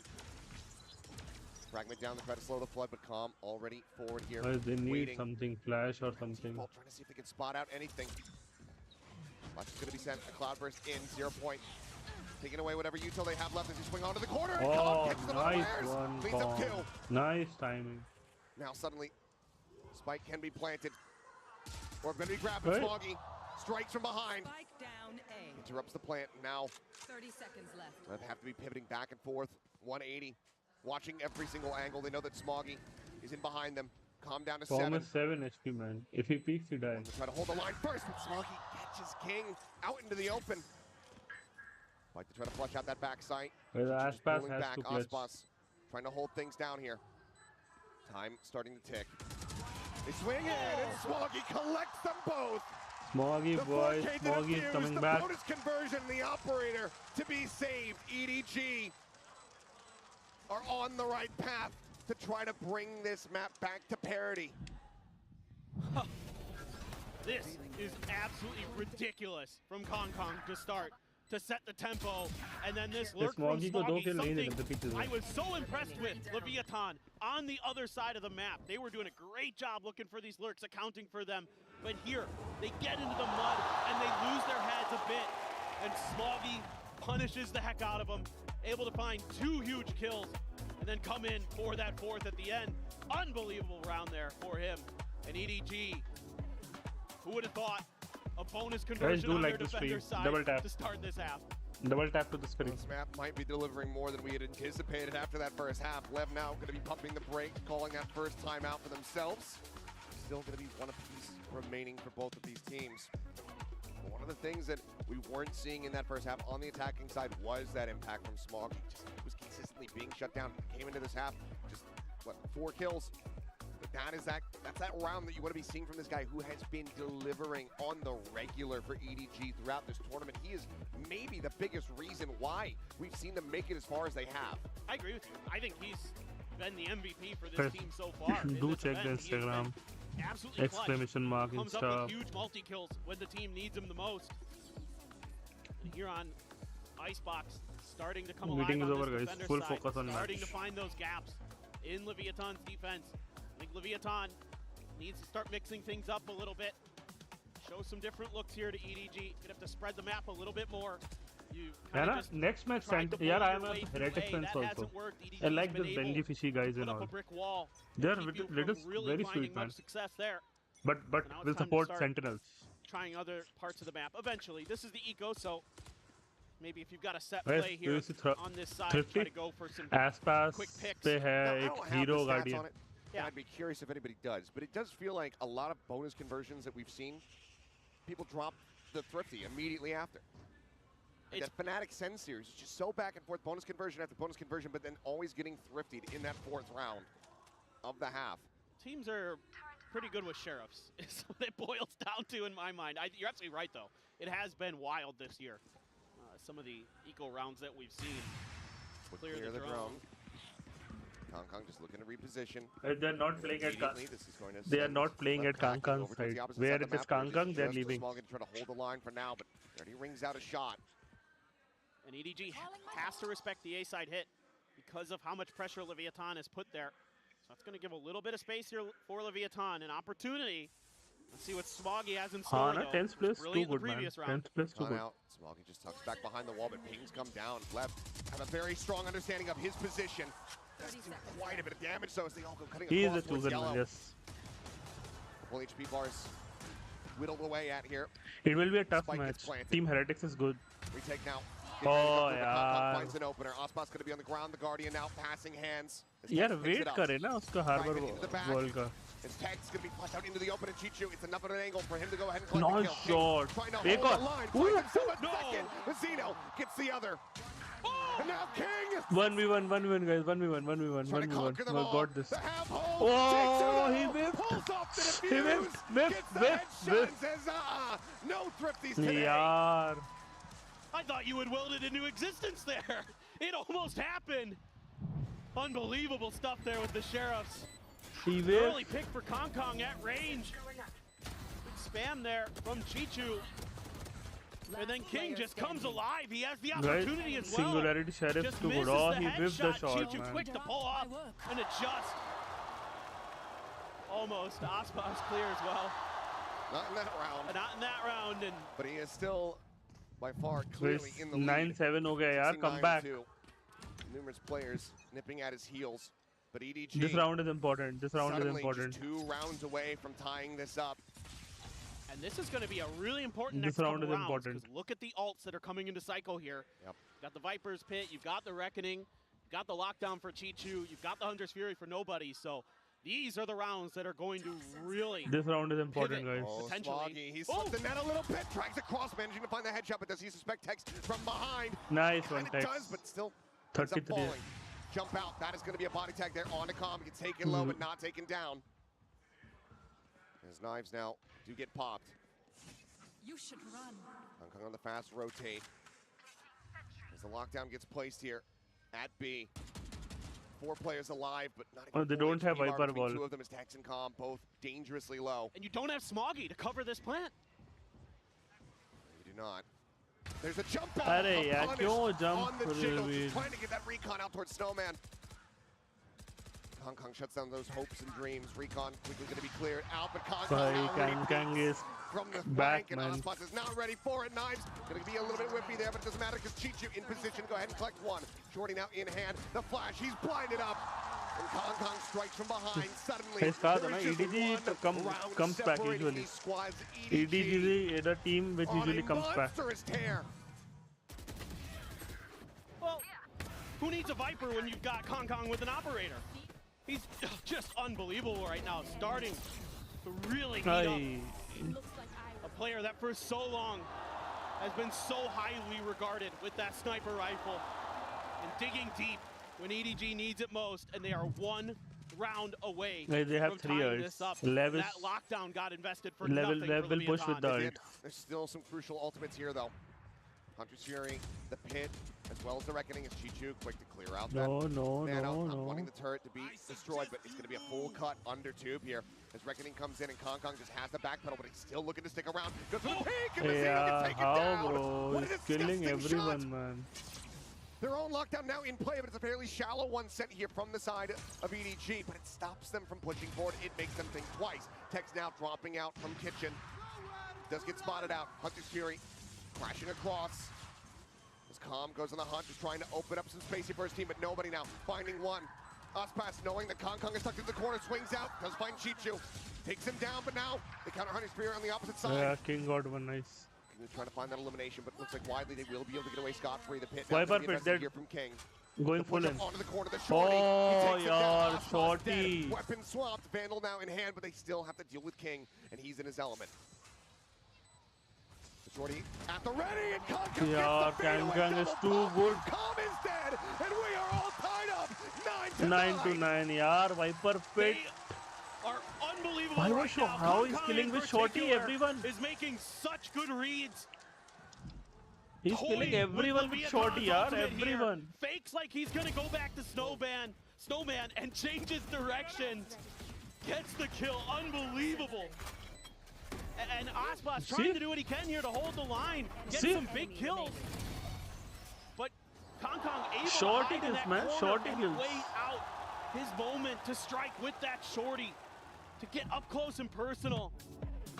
Fragment down to try to slow the flood, but Calm already forward here. Guys, they need waiting. something, flash or something. Default trying to see if they can spot out anything. Flash is going to be sent. A Cloudburst in, 0 point. Taking away whatever util they have left as they swing onto the corner. And Oh, Calm catches them nice unawares. one, Cleans up Calm. 2. Nice timing. Now suddenly, Spike can be planted. Or going to be grabbed by Right. Smoggy. Strikes from behind. Spike down A. Interrupts the plant. Now 30 seconds left. they have to be pivoting back and forth. 180. Watching every single angle. They know that Smoggy is in behind them. Calm down to Calm 7. is 7 HP, man. If he peeks, he dies. Try to hold the line first, but Smoggy catches King out into the open. Like to try to flush out that back sight. Well, Just Aspas pulling has back. to clutch. Aspas trying to hold things down here. Time starting to tick. They swing in, and Smoggy collects them both. Smoggy The boys, 4K to Smoggy is defuse, coming the back. bonus conversion, the operator to be saved. EDG are on the right path to try to bring this map back to parity. This is absolutely ridiculous from Kangkang to start, to set the tempo, and then this lurk from Smoggy को दो Smoggy, kill नहीं देने something थे पीछे I से. was so impressed with Leviathan on the other side of the map. They were doing a great job looking for these lurks, accounting for them, but here, they get into the mud and they lose their heads a bit, and Smoggy punishes the heck out of them, able to find 2 huge kills, and then come in for that 4th at the end. Unbelievable round there for him. And EDG, who would have thought a bonus conversion do on like their the stream. defender's side Double tap. to start this half. Double tap to the screen. This map might be delivering more than we had anticipated after that first half. LEV now going to be pumping the brakes, calling that first timeout for themselves. Still going to be one apiece remaining for both of these teams. But one of the things that we weren't seeing in that first half on the attacking side was that impact from Smoggy. Just was consistently being shut down. Came into this half, just what, 4 kills. But that's that round that you want to be seeing from this guy who has been delivering on the regular for EDG throughout this tournament. He is maybe the biggest reason why we've seen them make it as far as they have. I agree with you. I think he's been the MVP for this team so far. Do check the Instagram. Absolutely Exclamation mark and comes up stuff. with huge multi-kills when the team needs him the most. And here on Icebox, starting to come alive Meeting is on over, this guys. defender Full side, focus on starting match. to find those gaps in Leviathan's defense. I think Leviathan needs to start mixing things up a little bit. Show some different looks here to EDG. Gonna have to spread the map a little bit more. You Yeah, kinda na? just Next match, tried to yeah, bully I your am a way through Heretics A. fans That also. hasn't worked. I EDG's like the been able Benji fishy guys to and put up all. a brick wall. They are keep you little, from really very finding sweet, man. much success there. But So now it's will time to support start Sentinels. Trying other parts of the map. Eventually, this is the eco, so maybe if you've got a set Guys, play do here you see on this side, Thrifty? try to go for some Aspas quick picks. पे Now, है I एक don't have Hero the stats Guardian. on it, and Yeah. I'd be curious if anybody does, but it does feel like a lot of bonus conversions that we've seen, people drop the Thrifty immediately after. Like It's- that Fnatic Send series is just so back and forth, bonus conversion after bonus conversion, but then always getting thriftied in that 4th round of the half. Teams are pretty good with sheriffs, is what it boils down to in my mind. You're absolutely right, though. It has been wild this year. Some of the eco rounds that we've seen. Clear the drone. Kangkang just looking to reposition. They're not playing at Immediately, this is going to They are send not playing left at backing Kangkang's over towards the side. opposite Where side of it the is map, where Kangkang, just they're a leaving. small going to try to hold the line for now, but already rings out a shot. And EDG has to respect the A-side hit because of how much pressure Leviathan has put there. So that's going to give a little bit of space here for Leviathan, an opportunity. Let's see what Smoggy has in store, though. 10th place, too Brilliant in the good, man. previous round. 10th place, too Gone good. out. Smoggy just tucks back behind the wall, but pings come down. Left have a very strong understanding of his position. Does do quite a bit of damage, so as they all go cutting He is across a towards chosen yellow. one, yes. Full HP bars whittled away at here. It will be a tough Spike gets match. planted. Team Heretics is good. Retake now. Oh, Kangkang yaar. finds an opener. Aspas going to be on the ground. The Guardian now passing hands. As यार Tex picks wait it up. करे ना उसका Harbor Diamond into the back. World का. His tag's going to be flushed out into the open and Chichu. It's enough of an angle for him to go ahead and collect Nice the kill. shot. King trying to Ek hold aur. the line. Ooh. Finds himself a No. second. Mazzino gets the other. And now King 1v1 guys, 1v1 trying to conquer them all. got this. The half hole. Oh, takes it he all, whiffed. pulls off the He defuse. whiffed, Gets the whiff, headshot whiff. and says, no thrifties today. यार. I thought you had willed it into existence there. It almost happened. Unbelievable stuff there with the Sheriffs. He Early whiffed. pick for Kangkang at range. Big spam there from Chichu. And then King just comes alive. He has the Guys, opportunity as well. Singularity Sheriff Just too misses good. Oh, the he whiffed the headshot. shot, Chichu man. quick to pull off and adjust. Almost. Aspas clear as well. Not in that round, Not in that round. And but he is still by far clearly in the lead. 9-7 हो गया यार. Come back. 9-2. Numerous players nipping at his heels, but EDG This round is important. This round is suddenly important. just 2 rounds away from tying this up. And this is going to be a really important This next couple round is rounds, important. 'cause look at the ults that are coming into Psycho here. Yep. You've got the Viper's Pit, you've got the Reckoning, you've got the Lockdown for Chichu, you've got the Hunter's Fury for nobody. So these are the rounds that are going to really... This round is important, Pivot. guys. Oh, Potentially. Smoggy, he's Oh. slipped the net a little bit, drags across, managing to find the headshot, but does he suspect Tex from behind? Nice one, Kinda Tex. does, but still ends up 33. falling. jump out. That is going to be a body tag there on the Calm. Gets taken low, but not taken down. His knives now do get popped. You should run. Kangkang on the fast rotate. As the lockdown gets placed here at B. 4 players alive, but not even they don't have Viper Ball. 2 of them is Tex and Calm, both dangerously low. And you don't have Smoggy to cover this plant. You do not. There's a jump out. Arey, yaar, kyun jump on the jiggle, reveal? trying to get that recon out towards Snowman. Kangkang shuts down those hopes and dreams. Recon quickly going to be cleared out, but Kangkang is from the back, flank, and man. Aspas is now ready for it. Knives going to be a little bit whippy there, but it doesn't matter because Chichu in position. Go ahead and collect one. Shorty now in hand. The flash, he's blinded up. And Kangkang strikes from behind. Suddenly, It's hard, EDG comes back usually. EDG is a team which usually comes back. Tear. Well, who needs a Viper when you've got Kangkang with an operator? He's just unbelievable right now, starting to really heat up. A player that for so long has been so highly regarded with that sniper rifle and digging deep when EDG needs it most, and they are 1 round away They have from 3 tying ults. this up. Lev That lockdown got invested for nothing for will push with the Leviathan. ult. There's still some crucial ultimates here, though. Hunter's Fury, the pit, as well as the Reckoning, is Chichu quick to clear out that. No. Not wanting the turret to be destroyed, but it's going to be a full cut under tube here. As Reckoning comes in and Kangkang just has the backpedal, but he's still looking to stick around. Goes for the peek, and Mazino gets taken down. How, bro? What a He's killing disgusting everyone, shot. man. Their own lockdown now in play, but it's a fairly shallow one sent here from the side of EDG, but it stops them from pushing forward. It makes them think twice. Tex now dropping out from Kitchen. Does get spotted out. Hunter's Fury crashing across. As Calm goes on the hunt, just trying to open up some space here for his team, but nobody now. Finding one. Aspas, knowing that Kangkang is stuck in the corner, swings out, does find Chichu. Takes him down, but now they counter Hunter's Fury on the opposite side. Yeah, King got one, nice. King is trying to find that elimination, but looks like widely they will be able to get away scot-free. The pit Viper now pit dead. here from King. Going full in. Onto the corner, the Shorty. Oh, He takes it down. yaar, Aspas Shorty. dead. Weapon swapped, Vandal now in hand, but they still have to deal with King, and he's in his element. The Shorty at the ready, and Kangkang Yeah, gets the fadeaway Kangkang is double too pop. good. Calm is dead, and we are all tied up. 9 to 9, yaar. Viper pit. They are unbelievable Why right was now. how he's Kangkang killing in with Shorty, particular everyone? is making such good reads. He's killing Toying everyone with Leviathan's Shorty, yaar. ultimate here. Everyone. Fakes like he's gonna go back to Snowman, and changes directions. Gets the kill, unbelievable. And Aspas trying to do what he can here to hold the line, get some big kills. But Kangkang able Shorty to hide in kills, that man. corner Shorty and kills. wait out his moment to strike with that Shorty, to get up close and personal.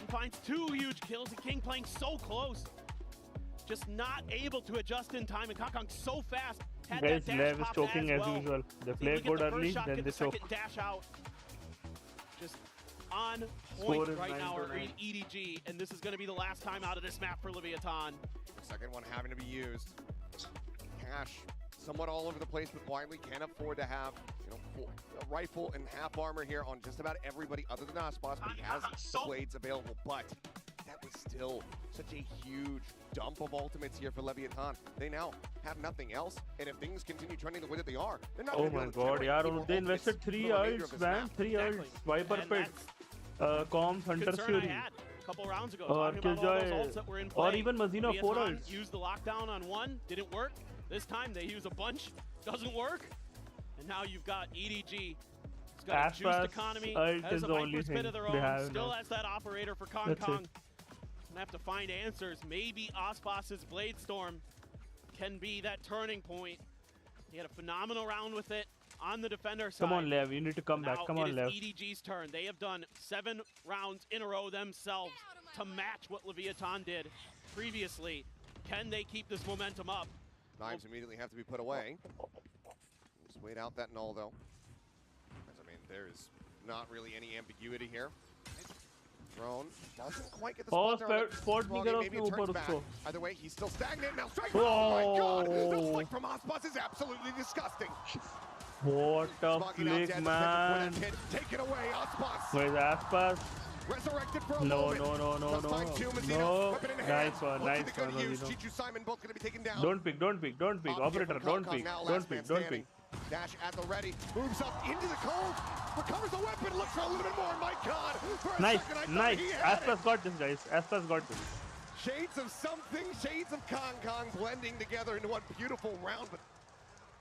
He finds 2 huge kills, and King playing so close. Just not able to adjust in time, and Kangkang so fast. Had Guys, that dash Lev is pop choking as well. usual. They Able play to get good the first early, shot, then get they the choke. second dash out. Just on Score point is right 9 now to are 9. EDG, and this is going to be the last time out of this map for Leviathan. Second one having to be used. Cash somewhat all over the place, but Wiley can't afford to have, a rifle and half armor here on just about everybody other than Aspas, but he has the blades available. But that was still such a huge dump of ultimates here for Leviathan. They now have nothing else, and if things continue trending the way that they are, they're not Oh gonna be my able to god, generate any yaar. more They ultimates invested 3 for the remainder of ults, this man. map. 3 Exactly. ults. Viper And pit. that's Comms, Hunter's concern I Fury. had a couple rounds ago, Or talking about all Killjoy. those ults that were in play. Or even Mazino, 4 Leviathan ults. used the lockdown on one, didn't work. This time they use a bunch, doesn't work. And now you've got EDG. It's got a juiced Aspas economy, ult has is a the only Viper spit thing of their they own, have still now. has that operator for That's it. Kangkang. Gonna have to find answers. Maybe Aspas's Blade Storm can be that turning point. He had a phenomenal round with it on the defender side. Come on, Lev. You need to come back. Now Come it on, is Lev. EDG's turn. They have done 7 rounds in a row themselves to match what Leviathan did previously. Can they keep this momentum up? Knives immediately have to be put away. Just wait out that null, though. As I mean, there is not really any ambiguity here. Drone doesn't quite get the Oh, spot there on the spot small नहीं game. करा Maybe उसने it turns ऊपर back. उसको. Either way, he's still stagnant. Now strike. Oh my god! The Oh. flick from Aspas is absolutely disgusting. What a Smoggy now flick, dead. man. The pit. Take it away, Aspas. Where's Aspas? Resurrected for a No, moment. no. Left side two, Mazino. No. Weapon in hand. Nice one, Looking nice to go one, to use. Mazino. Chichu Simon both going to be taken down. Don't pick. Option Operator, from don't Kangkang pick. now, Don't last man pick. Don't standing. pick. Dash at the ready, moves up into the cold, recovers the weapon, looks for a little bit more. My God! For a Nice, second, I thought nice. he had it. Aspas got this, guys. Aspas got this. Shades of something, shades of Kangkang blending together into one beautiful round, but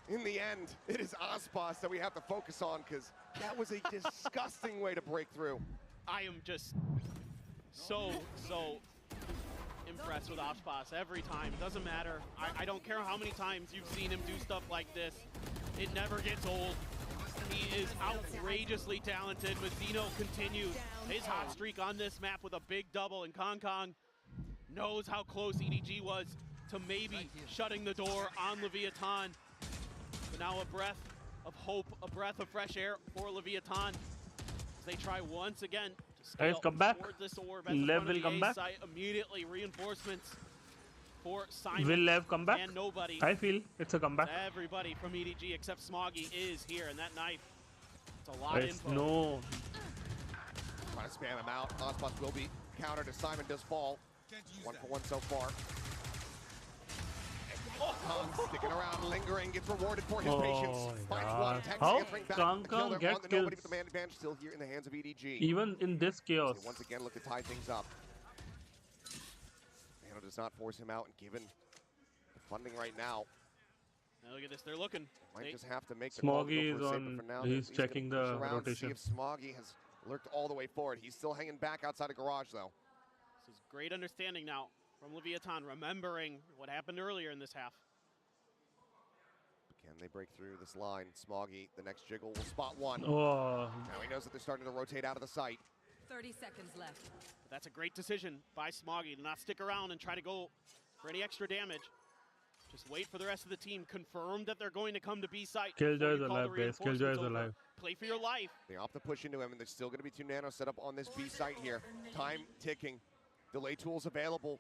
in the end, it is Aspas that we have to focus on because that was a disgusting way to break through. I am just so impressed with Aspas every time. Doesn't matter. I don't care how many times you've seen him do stuff like this. It never gets old. He is outrageously talented. Mazino continues his hot streak on this map with a big double, and Kangkang knows how close EDG was to maybe shutting the door on Leviathan. But now a breath of hope, a breath of fresh air for Leviathan as they try once again to scale come back. toward this orb at the Lev front will of the come A back. site. Immediately reinforcements for Simon. Will Lev come back? And nobody. I feel it's a comeback. Everybody from EDG except Smoggy is here, and that knife, it's a lot of Guys, info. no. Trying to spam him out. Aspas will be countered as Simon does fall. 1 for 1 so far. Kang sticking around, lingering, gets rewarded for his patience. Finds one, Tex How answering back. Kangkang The kill there gets on the nobody, kills? but the man advantage still here in the hands of EDG. Even in this chaos. They once again look to tie things up. Mano does not force him out, and given the funding right now, Now look at this, they're looking. might They- just have to make the call to Smoggy go is for a save, on. but for now, He's gonna checking push the around, rotation. See if Smoggy has lurked all the way forward. He's still hanging back outside of garage, though. This is great understanding now from Leviathan, remembering what happened earlier in this half. Can they break through this line? Smoggy, the next jiggle, will spot one. Oh, Now he knows that they're starting to rotate out of the site. 30 seconds left. But that's a great decision by Smoggy to not stick around and try to go for any extra damage. Just wait for the rest of the team. Confirm that they're going to come to B site. Killjoy is before you call the alive, guys. Killjoy is reinforcements over. alive. Play for your life. They opt to push into him, and there's still going to be 2 nanos set up on this B site here. Time ticking. Delay tools available.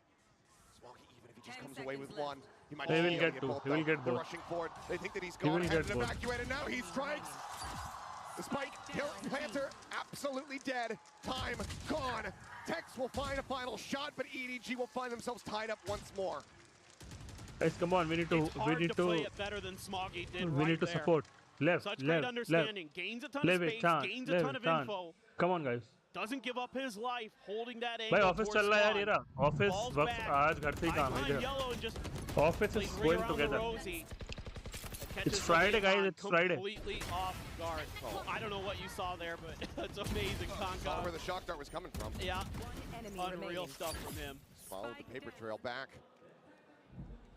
Smoggy, even if he just 10 comes away with seconds left. 1, he might He just will be able to get two. both, He will though. get They're both. rushing forward. They think that he's He will gone ahead get and both. evacuated. Now he strikes. The spike, kill, planter, absolutely dead. Time gone. Tex will find a final shot, but EDG will find themselves tied up once more. guys, come on. We need to. It's We hard need to play to. it better than Smoggy did We right need to there. support. Left, Such great left, left. understanding. Gains a ton of space, gains a ton of info. Come on, guys. Doesn't give up his life, holding that भाई angle office towards चल रहा है यार spawn. ये रहा. Office Falls work back. आज घर से ही काम है Behind इधर. yellow and just Office is plays going around the together. Rosie. Catches It's Friday, guys, Leviathan it's Friday. Completely off guard. Well, I don't know what you saw there, but it's amazing. Saw where Kangkang. the shock dart was coming from. Yeah, Enemy unreal remaining. stuff from him. Followed the paper trail back.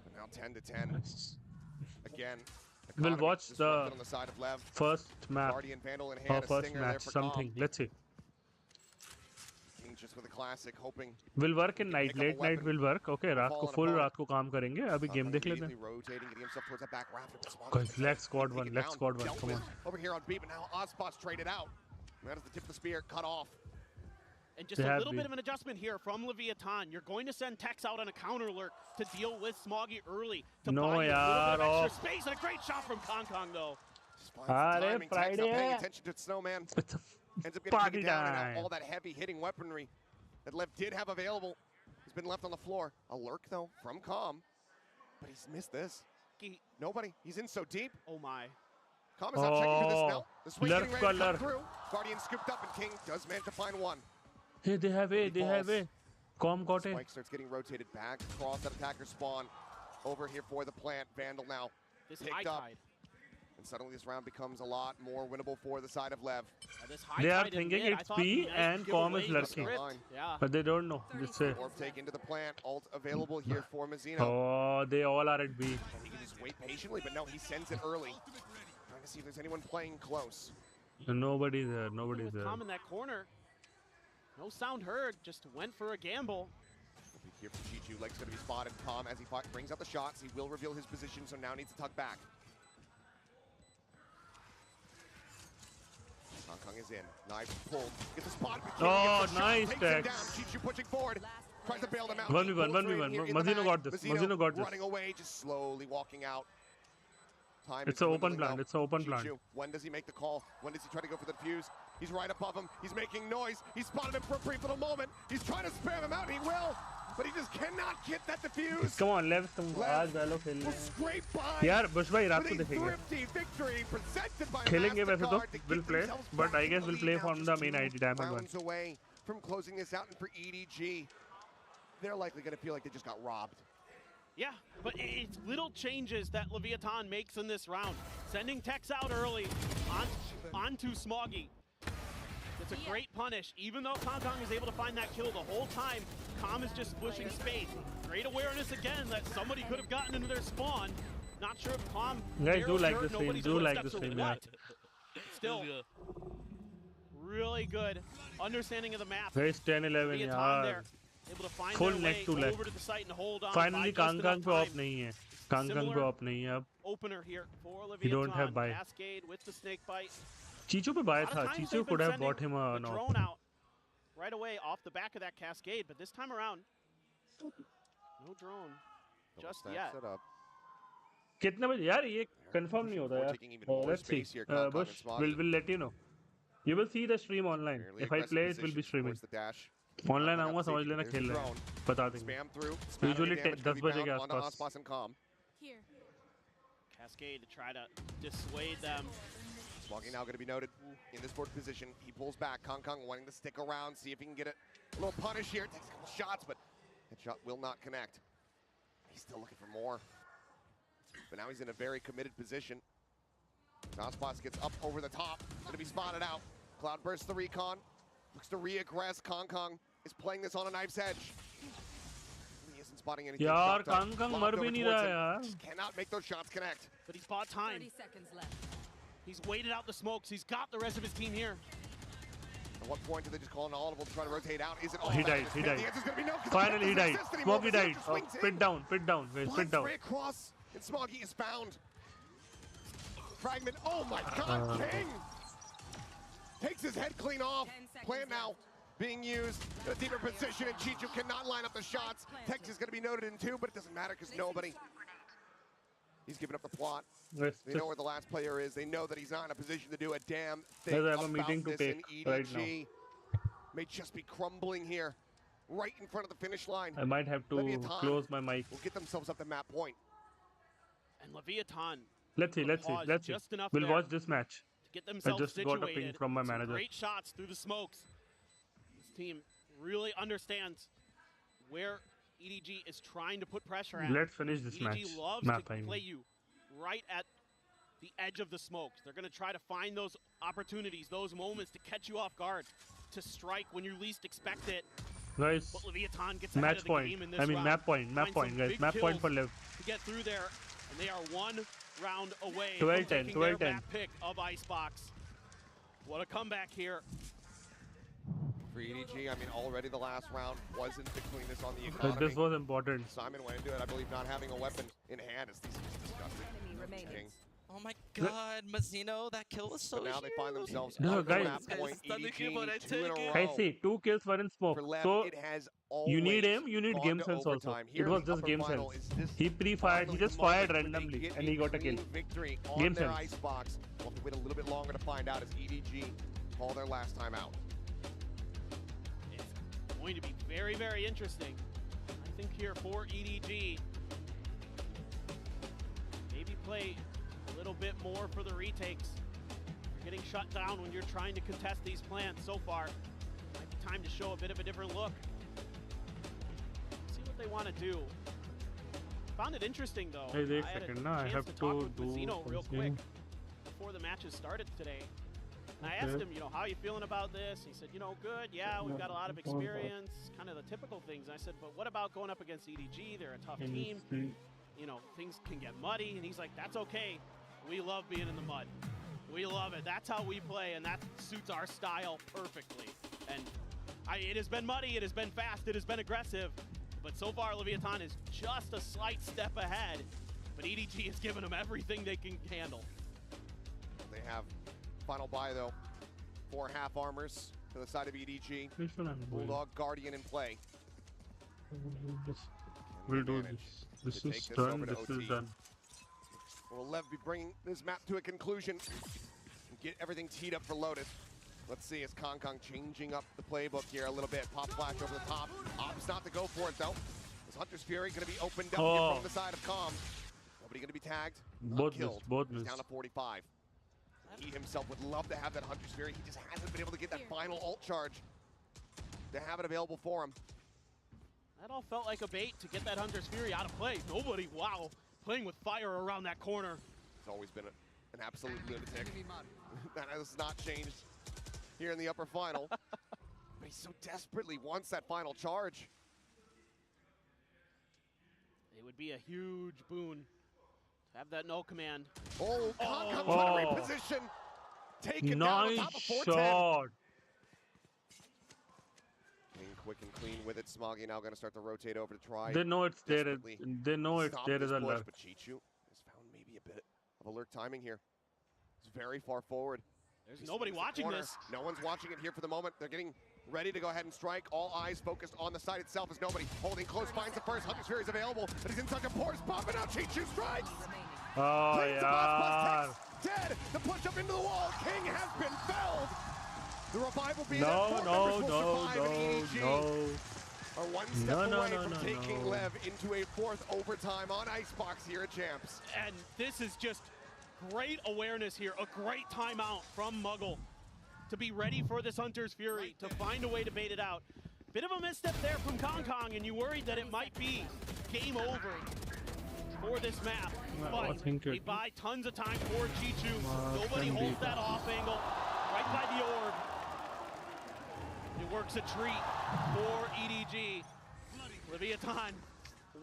But now 10 to 10. Again, We'll economy watch disrupted the on the side of Lev. First map Guardian Vandal in or hand, a first stinger there match, for something. Calm. Let's see. King just with a classic, hoping Will work in night. pick up a Late night weapon. will work. Okay, रात को Fall on full opponent. रात को काम करेंगे. अभी game देख लेते हैं. immediately rotating, getting himself towards that back rafter. but Swan Guys, just let's squad take one, it let's down, squad one, dealt come with on. Over here on B, but now Aspas traded out. That is the tip of the spear, cut off. And just They a have little bit been. of an adjustment here from Leviathan. You're going to send Tex out on a counter lurk to deal with Smoggy early to No, buy you a little yaar, bit of extra off. space. And a great shot from Kangkang, though. Just finds the Arey, timing. Tex not Friday. paying attention to Snowman. It's a Ends up getting party taken down, and time. now all that heavy hitting weaponry that Lev did have available has been left on the floor. A lurk, though, from Calm, but he's missed this. Nobody. He's in so deep. Oh, my. Calm is not checking for this Oh, now. The swing getting lurk ready to come color. through. Guardian scooped up, and King does manage to find one. Hey, they have A. He They have falls. A. Com got A. Spike starts getting rotated back across that attacker spawn. Over here for the plant. Vandal now This picked high up. tide. And suddenly this round becomes a lot more winnable for the side of Lev. This high They are tide in thinking mid, I it's thought B might and give Com away is the lurking. script. Yeah. But they don't know. It's A. Orb take into the plant. Ult available here for Mazino. Oh, they all are at B. And he can just wait patiently, but no, he sends it early. Trying to see if there's anyone playing close. Nobody's there. Nobody's With there. Calm in that corner. No sound heard. Just went for a gamble. Here from Chichu, Leg's going to be spotted. Calm as he brings out the shots. He will reveal his position, so now needs to tuck back. Kangkang is in. Knife pulled. Gets a spot. but King Oh, gets the shot, nice, takes him Tex. down. Chichu pushing forward. Tries to bail them out. 1v1, Pulls right 1v1. here in the Mazino back. got this. Mazino got this. running away, just slowly walking out. Time It's is an open dwindling plant. now. It's an open plant. Chichu, when does he make the call? When does he try to go for the defuse? He's right above him. He's making noise. He spotted him for a brief little moment. He's trying to spam him out. He will. but he just cannot get that defuse. Come on, Lev, तुम आज Valo खेल Will रहे हैं. scrape by यार Bush भाई रात with को a देखेंगे. thrifty victory presented by खेलेंगे वैसे तो Mastercard to will get play, themselves but back I guess in the we'll play lead. from Now the main just ID diamond one. rounds away from closing this out, and for EDG, they're likely going to feel like they just got robbed. Yeah, but it's little changes that Leviathan makes in this round. Sending Tex out early onto Smoggy. It's a great punish. Even though Kangkang is able to find that kill the whole time, Calm is just pushing space. Great awareness again that somebody could have gotten into their spawn. Not sure if Calm... Guys, do like the stream. Do like the stream, yeah. Still, really good understanding of the map. Guys, 10-11 Leviathan यार. there, able to find Full their neck way to leg. over to the site and hold on. Finally, by just Kangkang enough पे off time. नहीं है. Kangkang पे off नहीं है अब. Opener here for Leviathan. He don't have buy. Cascade with the snake bite. Chicho पे buy A lot था. of times Chicho they've could been have bought him sending an the off. drone out right away off the back of that cascade, but this time around, no drone just yet. Set up. कितने बजे यार ये confirm नहीं होता We're यार. taking even more Let's see. space here, Kangkang Bush and Smoggy. will let you know. You will see the stream online. Fairly If I aggressive play, it will be position streaming. towards the dash. Online Kangkang आऊँगा got समझ safety. लेना There's खेल the रहे हैं. drone. बता देंगे. Spam through. Usually Damage 10 could be बजे के bound onto आसपास. Aspas and Calm. Here. Cascade to try to dissuade them. Smoggy now going to be noted in this board position. He pulls back. Kangkang wanting to stick around, see if he can get a little punish here. Takes a couple shots, but that shot will not connect. He's still looking for more. But now he's in a very committed position. Aspas gets up over the top. Going to be spotted out. Cloud bursts the recon. Looks to re-aggress. Kangkang is playing this on a knife's edge. He isn't spotting anything. यार Shot up, Kangkang lobbed मर over भी नहीं towards रहा him. यार. Just cannot make those shots connect. But he's bought time. 30 seconds left. He's waited out the smokes. He's got the rest of his team here. At what point do they just call an audible to try to rotate out? Is it all He back? died, he The died. answer's gonna be no, 'cause Finally he doesn't died. exist anymore, Smoggy because died. he just Oh, swings pit in. down guys, Blood pit down. spray across, and Smoggy is found. Fragment, oh my god, King! Takes his head clean off. 10 seconds Plant now being used in a deeper position, and Chichu cannot line up the shots. Tex is gonna be noted in two, but it doesn't matter because nobody. He's giving up the plot. Guys, They know where the last player is. They know that he's not in a position to do a damn thing Guys, I have a about meeting to this, take and right EDG may just be crumbling here, right in front of the finish line. I might have to Leviathan close my mic. will get themselves up the map point. And Leviathan Let's see. pause Let's see. just enough We'll there watch this match. to get themselves just got a ping situated. from my Some manager. Great shots through the smokes. This team really understands where EDG is trying to put pressure at. Let's finish this match. EDG loves Map, to I mean. play you right at the edge of the smokes. They're going to try to find those opportunities, those moments to catch you off guard, to strike when you least expect it. Guys, But Leviathan gets ahead match of the point. game in this I mean round. map point, Finds some guys. big Map point kills for Lev. to get through there, and they are one round away 12-10, from taking their 12-10. map pick of Icebox. What a comeback here. For EDG, I mean, already the last round wasn't the cleanest on the economy. This was important. Simon went into it, I believe, not having a weapon in hand. It's disgusting. Enemy remaining. King. Oh my god, Mazino, that kill was so But now they find huge. themselves No, on the guys. map Guys, point. stunning EDG, kill, but I 2 in a take it. row. Guys, see, 2 kills were in smoke. For Lev, So it has you need always him, you need gone game to sense also. overtime. It Here was in the just upper game final sense. is this He pre-fired, he finally just the moment fired where they randomly get and he got a clean kill. victory Game on their sense. Icebox. We'll have to wait a little bit longer to find out as EDG call their last time out. It's going to be very, very interesting. I think here for EDG, maybe play a little bit more for the retakes. You're getting shut down when you're trying to contest these plants so far. Might be time to show a bit of a different look. See what they want to do. Found it interesting though. Hey, wait a I had second, a no, I chance have to talk to with do Mazino real quick something. before the matches started today. And I asked Okay. him, you know, how are you feeling about this? He said, you know, good, yeah, we've got a lot of experience, kind of the typical things. And I said, but what about going up against EDG? They're a tough team. You know, things can get muddy. And he's like, that's okay. We love being in the mud. We love it. That's how we play, and that suits our style perfectly. And it has been muddy, it has been fast, it has been aggressive. But so far, Leviathan is just a slight step ahead. But EDG has given them everything they can handle. They have final buy though. 4 half armors to the side of EDG. Bulldog Guardian in play. We'll do Manage this. to This take is this over done. to This is OT. done. Will Lev be bringing this map to a conclusion and get everything teed up for Lotus? Let's see, is Kangkang changing up the playbook here a little bit. Pop flash over the top. Opts not to go for it though. Is Hunter's Fury going to be opened up here from the side of Calm? Nobody going to be tagged. Both killed. missed, both He's missed. down to 45. He himself would love to have that Hunter's Fury. He just hasn't been able to get that final ult charge to have it available for him. That all felt like a bait to get that Hunter's Fury out of play. Nobody, wow, playing with fire around that corner. It's always been an absolute lunatic. That has not changed here in the upper final. But he so desperately wants that final charge. It would be a huge boon to have that null command. Oh, Kangkang trying to reposition. Taken down on Nice top of 410. shot. Being quick and clean with it. Smoggy now going to start to rotate over to try. They know it's there. desperately They know it's stop there this as a push, lurk. but Chichu has found maybe a bit of alert timing here. It's very far forward. There's He nobody swings the watching corner. this. No one's watching it here for the moment. They're getting ready to go ahead and strike. All eyes focused on the site itself as nobody holding close. Finds the first. Hunter's Fury is available, but he's in such a poor spot. But now Chichu strikes. Oh, Cleans the yeah. boss, dead. The push up into the wall. King has been felled. The revival being No, that no, members will no, survive, and EDG no. are one step No, away no, from no, taking no. LEV into a fourth overtime on Icebox here at Champs. And this is just great awareness here, a great timeout from Muggle to be ready for this Hunter's Fury, to find a way to bait it out. Bit of a misstep there from Kangkang, and you worried that it might be game over for this map. I But think they it- buy tons of time for Chichu. Nobody can be holds that off angle right by the orb. It works a treat for EDG. Leviathan,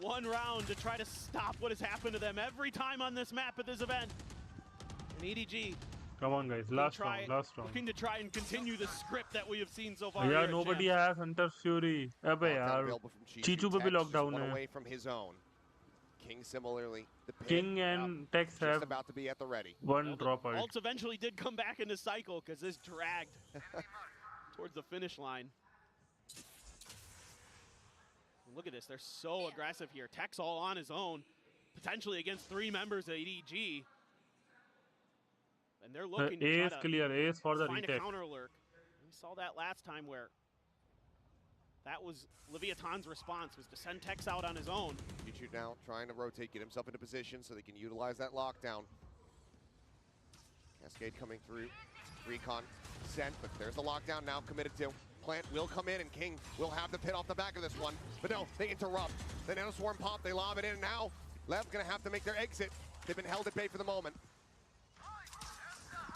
one round to try to stop what has happened to them every time on this map at this event. And EDG Come on, guys. Last round. Last round. looking to try and continue the script that we have seen so far. Yeah, here at nobody Champs. has Hunter's Fury. अबे Lockdown यार. available from Chichu पे भी Tex just lockdown one है. away from his own. King similarly. The pit, King and Tex just have about to be at the ready. one Well, the dropout. Ults eventually did come back into cycle because this dragged towards the finish line. Look at this, they're so aggressive here. Tex all on his own, potentially against 3 members of EDG. And they're looking to A try is to clear. A is for the find a retake. counter lurk. We saw that last time where that was Leviathan's response, was to send Tex out on his own. Chichu now trying to rotate, get himself into position so they can utilize that lockdown. Cascade coming through. Recon sent, but there's the lockdown now committed to. Plant will come in and King will have the pit off the back of this one. But no, they interrupt. The Nano Swarm pop, they lob it in, and now LEV gonna have to make their exit. They've been held at bay for the moment.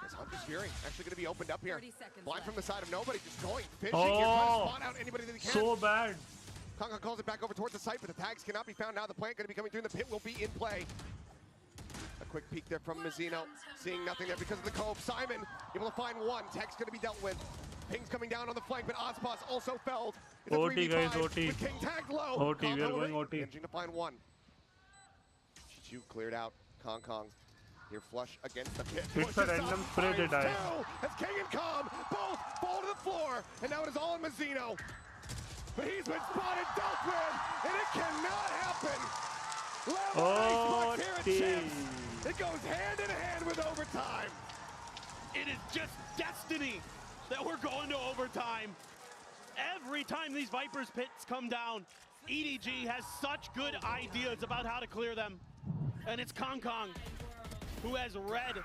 As Hunter's Fury actually gonna be opened up here. 30 seconds Blind from the left. side of nobody, just going fishing here, trying to spot out anybody that he can. So bad. Kangkang calls it back over towards the site, but the tags cannot be found now. The plant gonna be coming through, and the pit will be in play. A quick peek there from Mazzino, seeing nothing there because of the cove. Simon able to find one. Tech's gonna be dealt with. Ping's coming down on the flank, but Aspas also felled. It's a OT, 3v5 guys, OT. with King tagged low. OT, we are Kangkang going OT. managing to find one. Chichu cleared out. Kangkang here flush against the pit. It's a Pushes random up, spray they finds die. two, as King and Calm both fall to the floor, and now it is all on Mazzino. But he's been spotted, dealt with, and it cannot happen. Oh, Level here at team. Champs. It goes hand in hand with overtime. It is just destiny that we're going to overtime. Every time these Vipers pits come down, EDG has such good ideas about how to clear them. And it's Kangkang who has read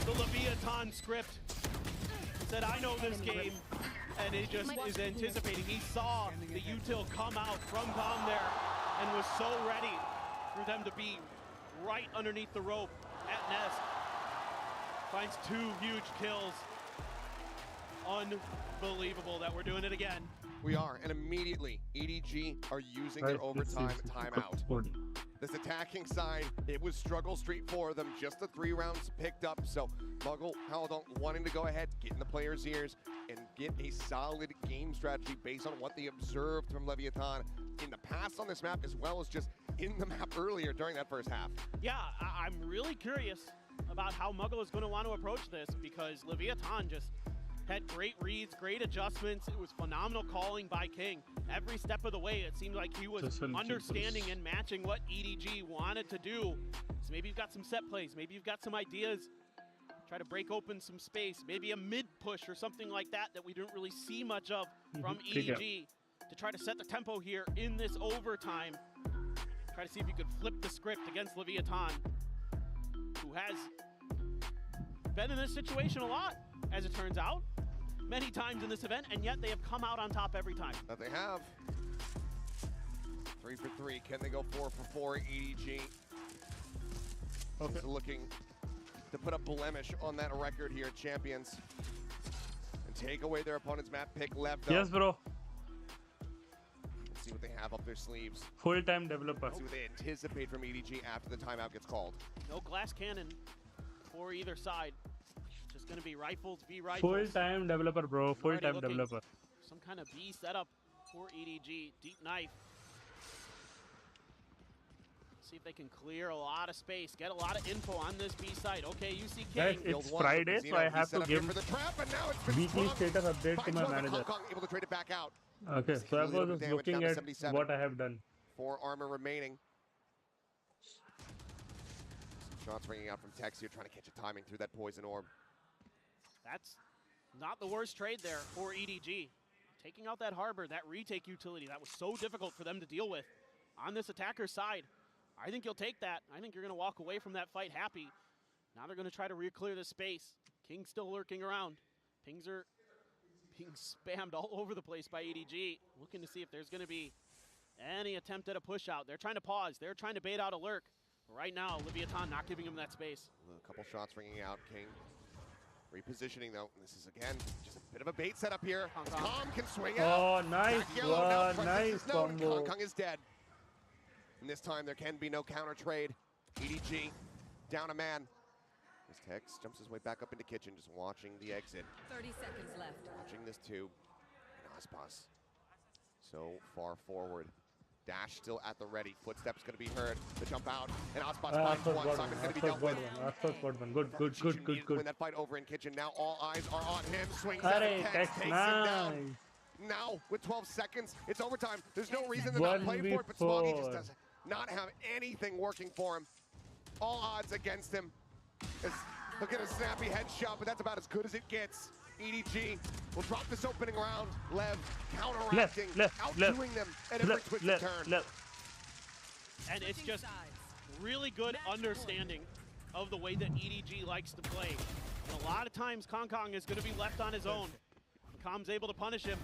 the Leviathan script. Said, I know this game, and he just is anticipating. He saw the util come out from Calm there and was so ready for them to be right underneath the rope at Nest. Finds 2 huge kills. Unbelievable that we're doing it again. We are, and immediately EDG are using their overtime timeout. This attacking side, it was struggle street for them. Just the 3 rounds picked up. So Muggle, Haldon wanting to go ahead, get in the players' ears, and get a solid game strategy based on what they observed from Leviathan in the past on this map, as well as just in the map earlier during that first half. Yeah, I'm really curious about how Muggle is going to want to approach this, because Leviathan just had great reads, great adjustments. It was phenomenal calling by King. Every step of the way, it seemed like he was understanding and matching what EDG wanted to do. So maybe you've got some set plays, maybe you've got some ideas. try to break open some space, maybe a mid push or something like that we didn't really see much of from EDG to try to set the tempo here in this overtime. Try to see if you could flip the script against Leviathan, who has been in this situation a lot, as it turns out, many times in this event, and yet they have come out on top every time. That they have. 3 for 3. Can they go 4 for 4? EDG is looking to put a blemish on that record here at Champions and take away their opponent's map pick. LEV, though. Yes, bro. Let's see what they have up their sleeves. Full-time developer. Let's see what they anticipate from EDG after the timeout gets called. No glass cannon for either side. Just going to be rifles v rifles. Full-time developer, bro. Full-time developer. Some kind of B setup for EDG. Deep knife. See if they can clear a lot of space, get a lot of info on this B side. Okay, you see Guys, King. it's Friday, so I have to give weekly status update to my manager. Kangkang able to trade it back out. Okay, so I was just looking at what I have done. 4 armor remaining. Some shots ringing out from Tex here, trying to catch a timing through that poison orb. That's not the worst trade there for EDG. Taking out that harbor, that retake utility, that was so difficult for them to deal with on this attacker's side. I think you'll take that. I think you're going to walk away from that fight happy. Now they're going to try to re-clear the space. King's still lurking around. Pings are being spammed all over the place by EDG. Looking to see if there's going to be any attempt at a push out. They're trying to pause. They're trying to bait out a lurk. Right now, Leviathan not giving him that space. A couple shots ringing out. King repositioning, though. This is, again, just a bit of a bait setup here. Kangkang can swing out. Oh, nice one. Nice combo. Kangkang is dead. And this time there can be no counter trade. EDG down a man. As Tex jumps his way back up into kitchen, just watching the exit. 30 seconds left. Watching this tube. And Aspas so far forward. Dash still at the ready. Footsteps going to be heard. The jump out. And Aspas finds one. Simon's going to be dealt with. Aspas got one. Good. Win that fight over in kitchen. Now all eyes are on him. Swings at it. Tex takes him down. Nice. Now, with 12 seconds, it's overtime. There's no reason to not play for it, but Smoggy just does not have anything working for him. All odds against him. Look at a snappy headshot, but that's about as good as it gets. EDG will drop this opening round. LEV counteracting, outdoing them at every twist and turn. And it's just really good understanding of the way that EDG likes to play. And a lot of times, Kangkang is going to be left on his own. Com's able to punish him.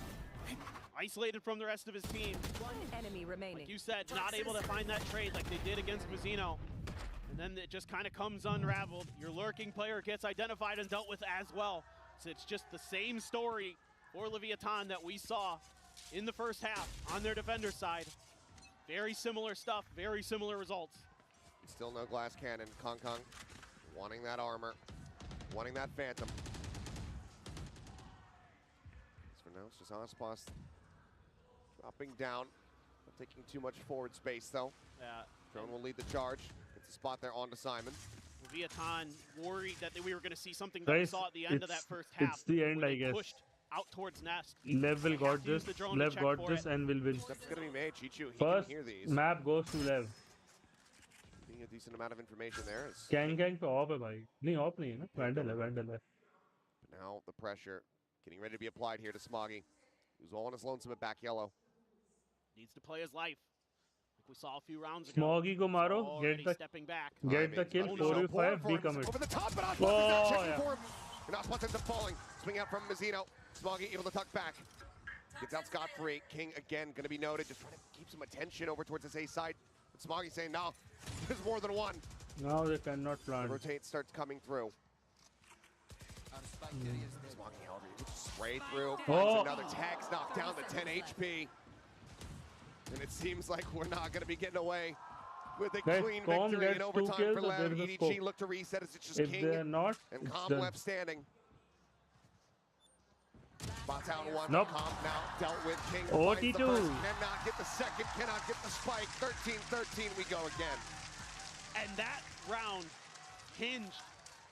Isolated from the rest of his team. One enemy remaining. Like you said, not able to find that trade like they did against Mazzino. And then it just kind of comes unraveled. Your lurking player gets identified and dealt with as well. So it's just the same story for Leviathan that we saw in the first half on their defender side. Very similar stuff, very similar results. Still no glass cannon. Kangkang wanting that armor, wanting that phantom. Now it's just Aspas dropping down, not taking too much forward space though. Yeah. Drone will lead the charge. Gets a spot there onto Simon. Leviathan worried that we were going to see something that we saw at the end of that first half. It's the end, I guess. Pushed out towards Nest. LEV will got this. LEV got this and will win. Steps going to be made. Chichu, he First can hear these. map goes to LEV. Being a decent amount of information there. Kangkang पे off है भाई. नहीं off नहीं है ना. Vandal है. But now the pressure getting ready to be applied here to Smoggy, who's all on his lonesome at back yellow. Needs to play his life. Like we saw a few rounds ago. Smoggy ko maro, stepping back. Get the kill, 4v5, decommit. Over the top, but Aspas is checking for him. And Aspas ends up falling. Swing out from Mazzino. Smoggy able to tuck back. Gets out scot-free. King again going to be noted, just trying to keep some attention over towards his A side. But Smoggy saying, no, there's more than one. Now they cannot plant. The rotate starts coming through. Smoggy, however, he just spray through. Finds another Tex, knocked down to 10 HP. And it seems like we're not going to be getting away with a clean victory in overtime for LEV. EDG look to reset as it's just if King not, and Com left standing. Spots out one. Nope. Com now dealt with. King OT2. Cannot get the second, cannot get the spike. 13-13 we go again. And that round hinged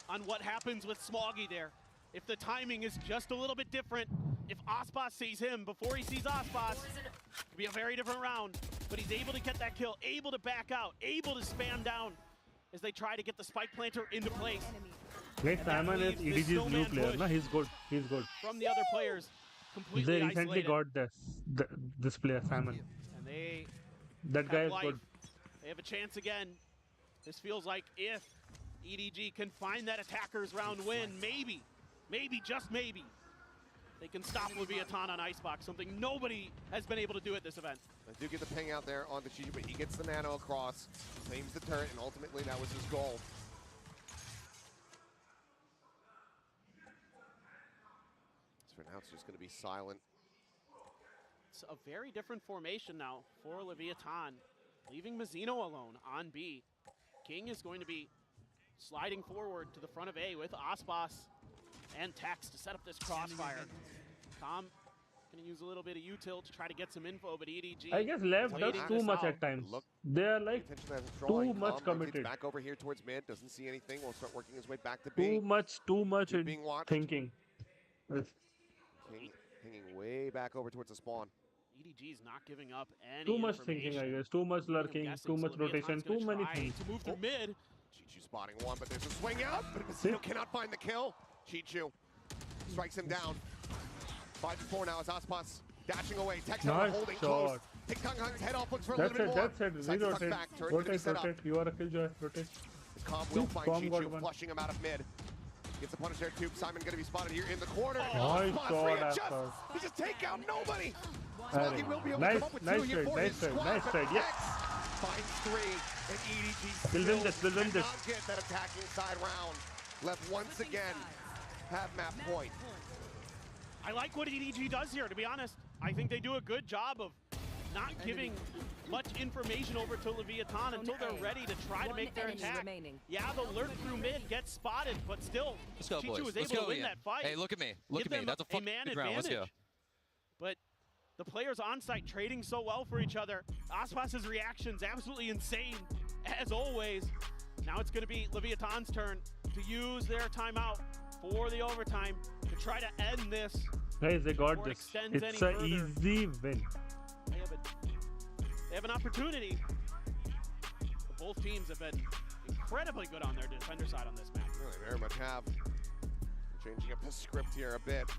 on what happens with Smoggy there. If the timing is just a little bit different, if Aspas sees him before he sees Aspas, it could be a very different round. But he's able to get that kill, able to back out, able to spam down as they try to get the spike planter into place. Guys, And that Simon is leaves this EDG's new snowman player. push No, he's good. He's good. from the other players completely They recently isolated. got this player, Simon. And they That guy have is life. good. They have a chance again. This feels like if EDG can find that attacker's round win, maybe, just maybe, they can stop Leviathan on Icebox, something nobody has been able to do at this event. I do get the ping out there on the Shiji, but he gets the nano across, claims the turret, and ultimately that was his goal. So for now, it's just going to be silent. It's a very different formation now for Leviathan, leaving Mazzino alone on B. King is going to be sliding forward to the front of A with Aspas and Tex to set up this crossfire. Tom going to use a little bit of util to try to get some info, but EDG... I guess left does waiting too this much out. at times. Look, They are like too much committed. Back over here towards mid, doesn't see anything. Will start working his way back to B. Too much Keep in being watched. thinking. Yes. King hanging way back over towards the spawn. EDG is not giving up any Too much thinking, I guess. Too much lurking, too much rotation, too many things. To move through mid. Chichu spotting one, but there's a swing out, but Mazzino cannot find the kill. Chichu strikes him down. 5-4 now as Aspas dashing away. Tex Nice holding shot. close. Take Kangkang's head off, looks for a That's little bit it, more. that's it. Decides to tuck Rotate, back. Turret gonna be rotate, set up. rotate. You are a killjoy. Rotate. Calm will find Calm got Chichu, one. flushing him out of mid. Gets the punish there too. Simon gonna be spotted here in the corner. Nice Aspas shot, readjusts. Aspas. He just take out nobody. Alright. He will be able to Nice, come up with nice two here trade, for nice his trade, squad, nice but trade, yeah. Tex finds 3, and EDG We'll win this, we'll win this. cannot get that attacking side round. Left once again have map point. I like what EDG does here, to be honest. I think they do a good job of not giving much information over to Leviathan until they're ready to try to make their attack. Yeah, they'll lurk through mid, get spotted, but still, Let's go, Chichu boys. was Let's able go, to win Ian. that fight. Hey, look at me. Look Give at me. them That's a fucking man good round. Let's go. advantage. But the players on site trading so well for each other. Aspas' reactions absolutely insane, as always. Now it's going to be Leviathan's turn to use their timeout for the overtime to try to end this. Guys, they got Before it this. extends It's any an further. easy win. They have an opportunity. But both teams have been incredibly good on their defender side on this map. Really very much have. Changing up the script here a bit.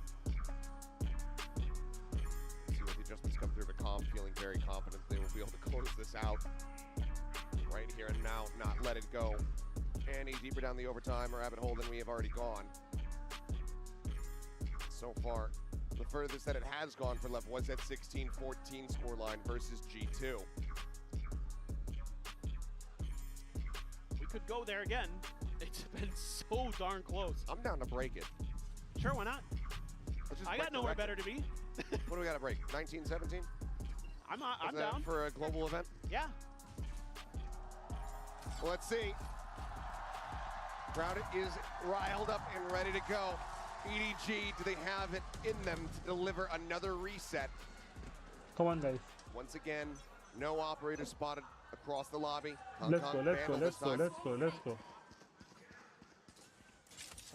See what the adjustments come through, but Calm feeling very confident they will be able to close this out right here and now, not let it go any deeper down the overtime or rabbit hole than we have already gone. So far, the furthest that it has gone for LEV was at 16-14 scoreline versus G2. We could go there again. It's been so darn close. I'm down to break it. Sure, why not? Let's just I break got the nowhere record. better to be. What do we got to break? 19-17? I'm Is that down. for a global event? Yeah. Well, let's see. Crowd is riled up and ready to go. EDG, do they have it in them to deliver another reset? Come on, guys. Once again, no operator spotted across the lobby. Let's go, Kangkang let's go, Vandal let's this go, time. let's go, let's go.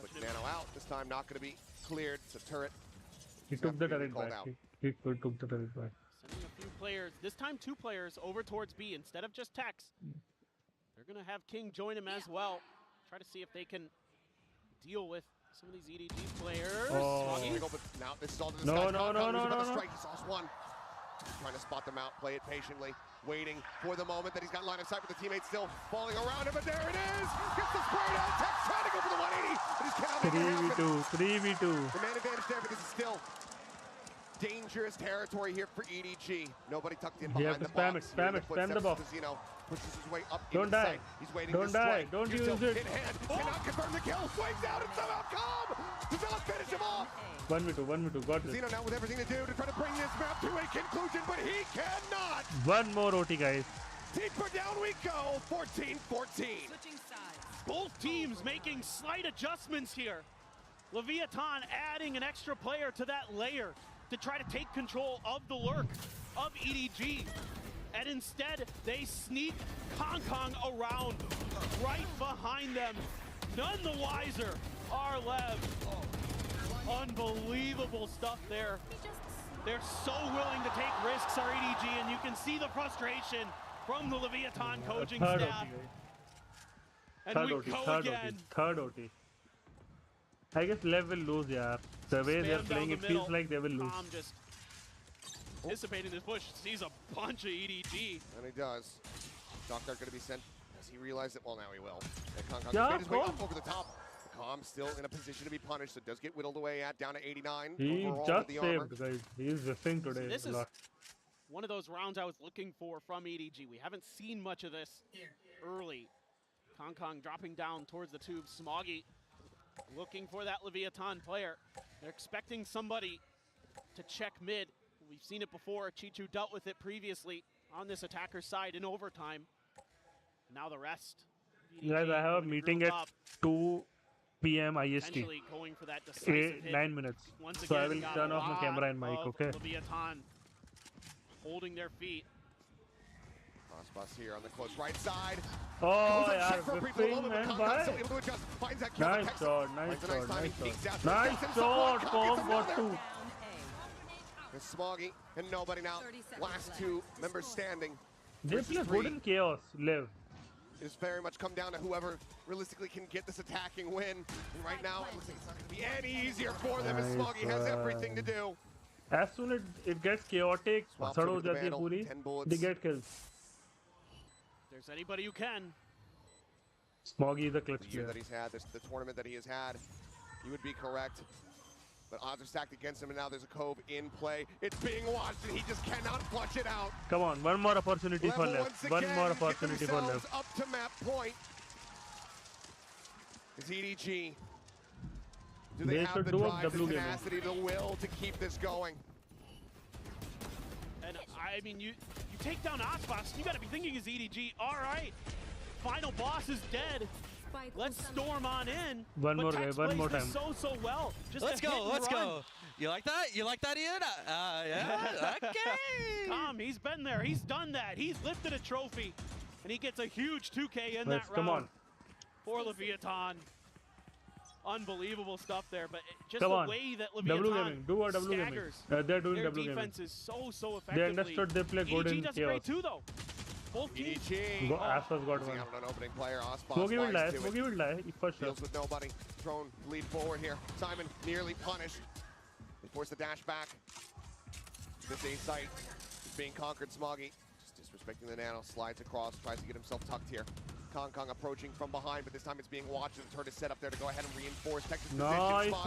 Push Nano out. This time not going to be cleared. It's a turret. He It's took the not gonna be turret called back. out. He took the turret back. Sending a few players, this time 2 players over towards B instead of just Tex. They're going to have King join him as well. Try to see if they can deal with some of these EDG players. Oh. Now this is all to the No, sky. no, no, Kangkang no, losing by no, the no. strike. He saw one. Trying to spot them out, play it patiently, waiting for the moment that he's got line of sight with the teammates still falling around him, but there it is! Gets the spray down, Tex trying to go for the 180, but he's cannot make it happen. 3v2, 3v2. The man advantage there, but this is still dangerous territory here for EDG. Nobody tucked in You have behind the to spam box. it, spam it, spam the box. Casino pushes his way up Don't into die. sight. He's waiting Don't to die. strike. Don't Here's use still it. in hand. Cannot confirm the kill. Swings out and somehow Calm does not finish him off. 1v2, 1v2. Got this. Casino now with everything to do to try to bring this map to a conclusion, but he cannot. One more OT, guys. Deeper down we go. 14-14. Both teams making slight adjustments here. Leviathan adding an extra player to that layer to try to take control of the lurk of EDG. And instead, they sneak Kangkang around right behind them. None the wiser are LEV. Unbelievable stuff there. They're so willing to take risks, our EDG, and you can see the frustration from the Leviathan coaching Third staff. OT, guys. And Third we OT, go third again. OT, third OT. I guess LEV will lose, yeah. The way they're Spam down playing, the it middle. feels like they will lose. Tom just anticipating this push, sees a bunch of EDG. And he does. Doc Dart going to be sent. Does he realize it? Well, now he will. And Kangkang Yeah, has made his way Tom. up over the top. Calm still in a position to be punished, so does get whittled away at down to 89. He overall just with the armor. saved, guys. He is whiffing today This a is lot. one of those rounds I was looking for from EDG. We haven't seen much of this early. Kangkang dropping down towards the tube. Smoggy looking for that Leviathan player. They're expecting somebody to check mid. We've seen it before. Chichu dealt with it previously on this attacker's side in overtime. Now the rest. Guys, I have a meeting at 2 p.m. IST. Potentially going for that decisive hit. 9 minutes. Once So I again, will got turn a off my lot camera and mic, of okay? Leviathan holding their feet. Aspas here on the close right side. Oh, Goes yeah, unchecked for a brief whiffing, moment, but man. Kangkang Why? still able to adjust. Finds that kill. Nice Texas shot, nice finds a nice shot, timing, nice peeks shot. out, Nice gets himself shot, one, Tom gets got another. 2. Down It's Smoggy and nobody now. 30 seconds Last left. two members standing. They versus play three. good in chaos, LEV. It's very much come down to whoever realistically can get this attacking win. And right now, it looks like it's not going to be any easier for them as Nice Smoggy has everything to do. As soon as it gets chaotic, Swaps third over ho to the jati hai vandal, puri, 10 bullets. they get kills. If there's anybody who can. Smoggy is a clutch The year player. that he's had, the tournament that he has had, you would be correct. But odds are stacked against him, and now there's a Cove in play. It's being watched, and he just cannot flush it out. Come on, one more opportunity for Level left. once One again, more get opportunity for themselves left. up to map point. Is EDG. Do they They have should the do a drive, the W gaming. tenacity, the will to keep this going? And I mean, you take down Aspas, you got to be thinking as EDG, all right, final boss is dead. Spike Let's will come storm on in. One But more Tex guy, one plays more this time. so well. Just Let's a hit go, and let's run. go. You like that? You like that, Ian? Yeah, okay. Tom, he's been there. He's done that. He's lifted a trophy, and he gets a huge 2K in Let's that come round on. for Leviathan. Unbelievable stuff there, but just Come the on. way that W Leviathan gaming. Do a W gaming. staggers They're doing their W gaming. defense is so effectively. They understood they play good EDG in does chaos. great too, though. Both teams. EDG. Go, Aspas got Losing one. out on an opening player. Aspas Smoggy will die, flies to it. Smoggy will die, for sure. Deals with nobody. Thrown lead forward here. Simon nearly punished. They force the dash back. This A site is being conquered. Smoggy just disrespecting the nano. Slides across. Tries to get himself tucked here. Kangkang approaching from behind, but this time it's being watched. The turret is set up there to go ahead and reinforce Texas Nice position. one,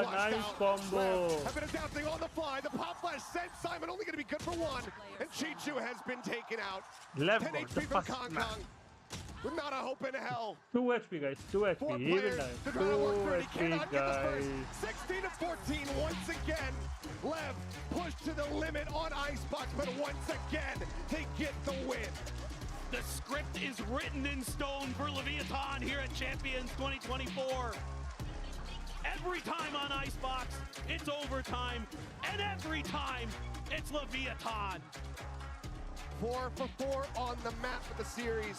Flushed nice out. combo. Lev have been adapting on the fly. The pop flash sent Simon only going to be good for one. And Chichu has been taken out. Left 10 got the HP from first Kangkang. match. With not a hope in hell. 2 HP guys, 2 HP. 4 He will players die. to try to work 2 through it. He HP cannot get this guys. first. 16 to 14 once again. Lev pushed to the limit on Icebox, but once again, they get the win. The script is written in stone for Leviathan here at Champions 2024. Every time on Icebox, it's overtime, and every time, it's Leviathan. 4 for 4 on the map of the series.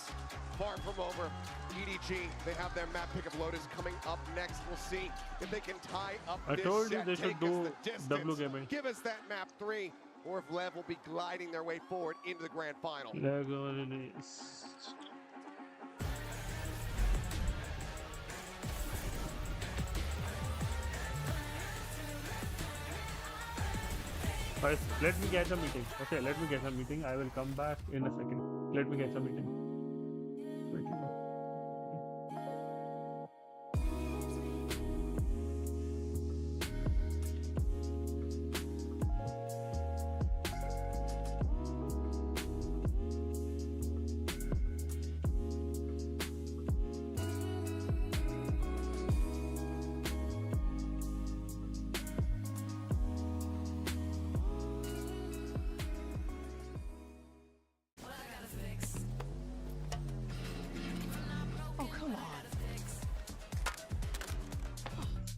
Far from over. EDG, they have their map pick of Lotus coming up next. We'll see if they can tie up I this told you set, they take should us do the distance, W gaming. give us that map 3, or if Lev will be gliding their way forward into the grand final. There goes it is. Guys, let me get a meeting. Okay, let me get a meeting. I will come back in a second. Let me get a meeting. Wait,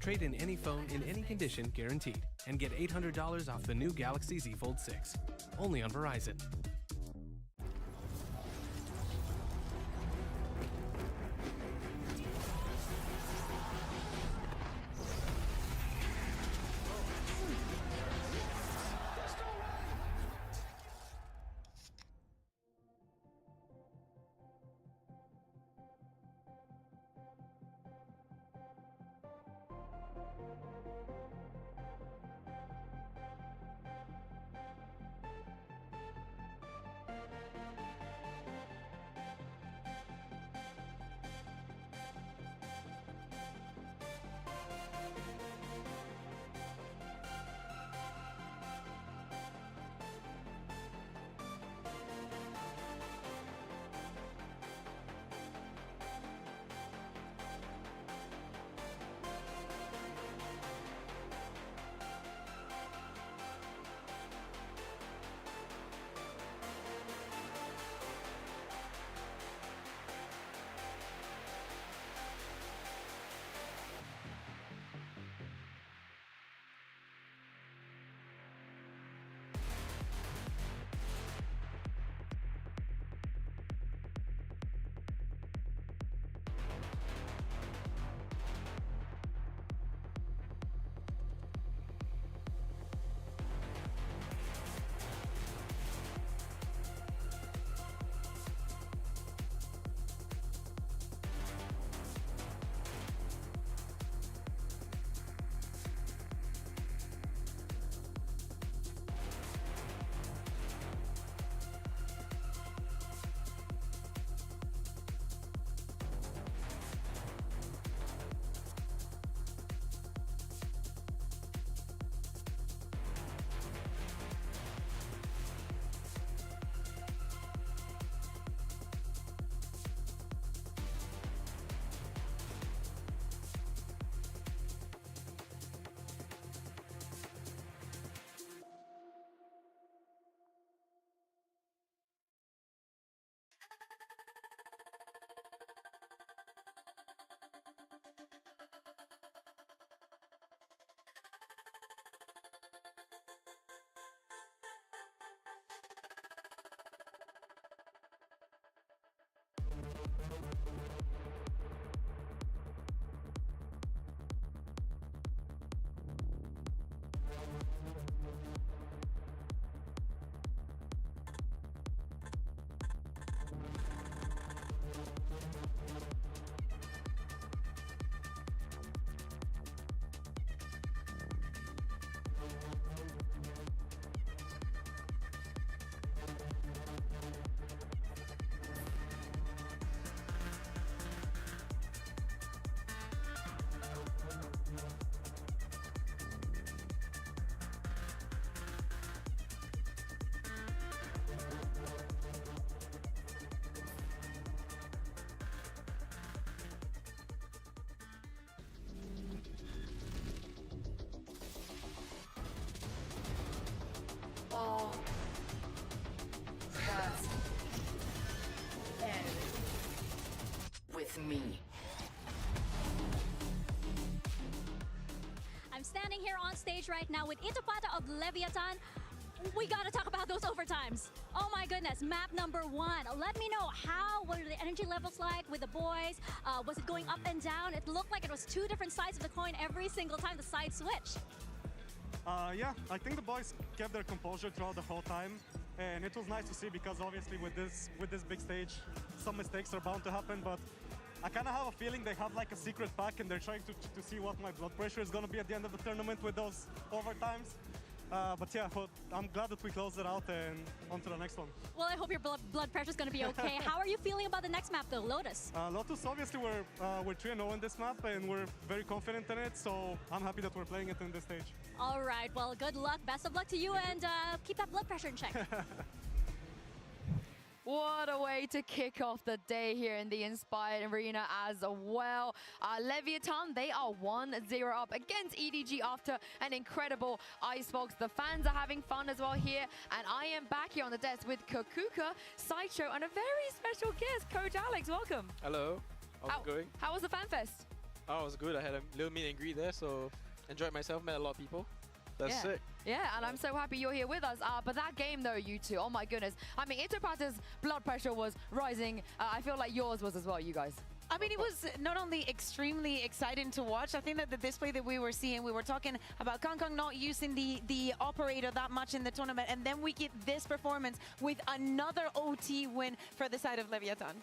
Trade in any phone in any condition guaranteed and get $800 off the new Galaxy Z Fold 6. Only on Verizon. Oh. That's end with me. I'm standing here on stage right now with Itopata of Leviathan. We gotta talk about those overtimes. Oh my goodness, map number 1. Let me know, how were the energy levels like with the boys? Was it going up and down? It looked like it was 2 different sides of the coin every single time the side switched. Yeah, I think the boys kept their composure throughout the whole time, and it was nice to see because obviously with this big stage, some mistakes are bound to happen, but I kind of have a feeling they have like a secret pack and they're trying to see what my blood pressure is going to be at the end of the tournament with those overtimes. But yeah, I'm glad that we closed it out and on to the next one. Well, I hope your blood pressure is going to be okay. How are you feeling about the next map though, Lotus? Lotus, obviously we're 3-0 in this map and we're very confident in it, so I'm happy that we're playing it in this stage. All right, well, good luck, best of luck to you, and keep that blood pressure in check. What a way to kick off the day here in the Inspired Arena as well. Leviathan, they are 1-0 up against EDG after an incredible icebox. The fans are having fun as well here. And I am back here on the desk with Kokuka, Sideshow, and a very special guest, Coach Alex. Welcome. Hello. How's it going? How was the fan fest? Oh, it was good. I had a little meet and greet there, so enjoyed myself, met a lot of people. That's sick. Yeah, and I'm so happy you're here with us. But that game, though, you two, oh my goodness. I mean, Itopata's blood pressure was rising. I feel like yours was as well, you guys. I mean, it was not only extremely exciting to watch. I think that the display that we were seeing, we were talking about Kangkang not using the operator that much in the tournament, and then we get this performance with another OT win for the side of Leviathan.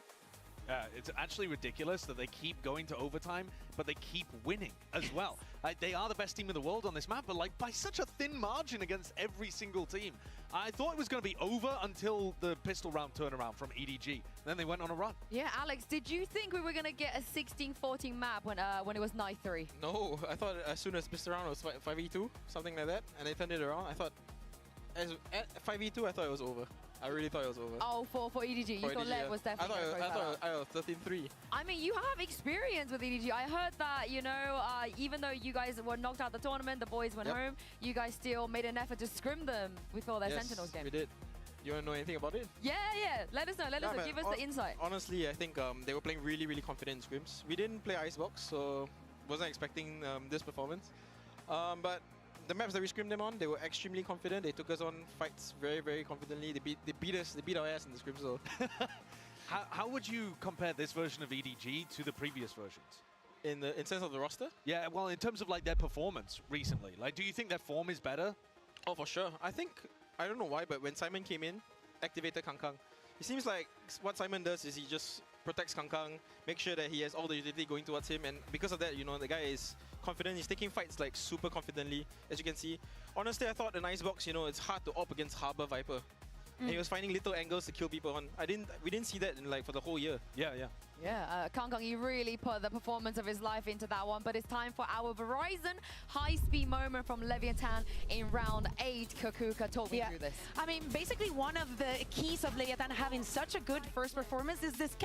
It's actually ridiculous that they keep going to overtime, but they keep winning as well. They are the best team in the world on this map, but like by such a thin margin against every single team. I thought it was going to be over until the pistol round turnaround from EDG. Then they went on a run. Yeah, Alex, did you think we were going to get a 16-14 map when it was 9-3? No, I thought as soon as pistol round was 5v2, something like that, and they turned it around. I thought, at 5v2, I thought it was over. I really thought it was over. Oh, for EDG, you thought LEV was definitely I was 13-3. I mean, you have experience with EDG. I heard that, you know, even though you guys were knocked out the tournament, the boys went home, you guys still made an effort to scrim them with all their Sentinels game. We did. You want to know anything about it? Yeah. Let us know. Let us know. Give us the insight. Honestly, I think they were playing really, really confident in scrims. We didn't play Icebox, so wasn't expecting this performance. But the maps that we scrimmed them on, they were extremely confident. They took us on fights very, very confidently. They beat our ass in the scrims though. How would you compare this version of EDG to the previous versions? In sense of the roster? Yeah, well, in terms of like their performance recently. Like, do you think their form is better? Oh, for sure. I don't know why, but when Simon came in, activated Kangkang. It seems like what Simon does is he just protects Kangkang, makes sure that he has all the utility going towards him, and because of that, you know, the guy is confident. He's taking fights like super confidently, as you can see. Honestly, I thought the Icebox, you know, it's hard to op against Harbor Viper. And he was finding little angles to kill people on. We didn't see that in like for the whole year. Yeah, Kangkang, he really put the performance of his life into that one, but it's time for our Verizon high-speed moment from Leviathan in round 8. Kokuka, talk me through this. I mean, basically one of the keys of Leviathan having such a good first performance is this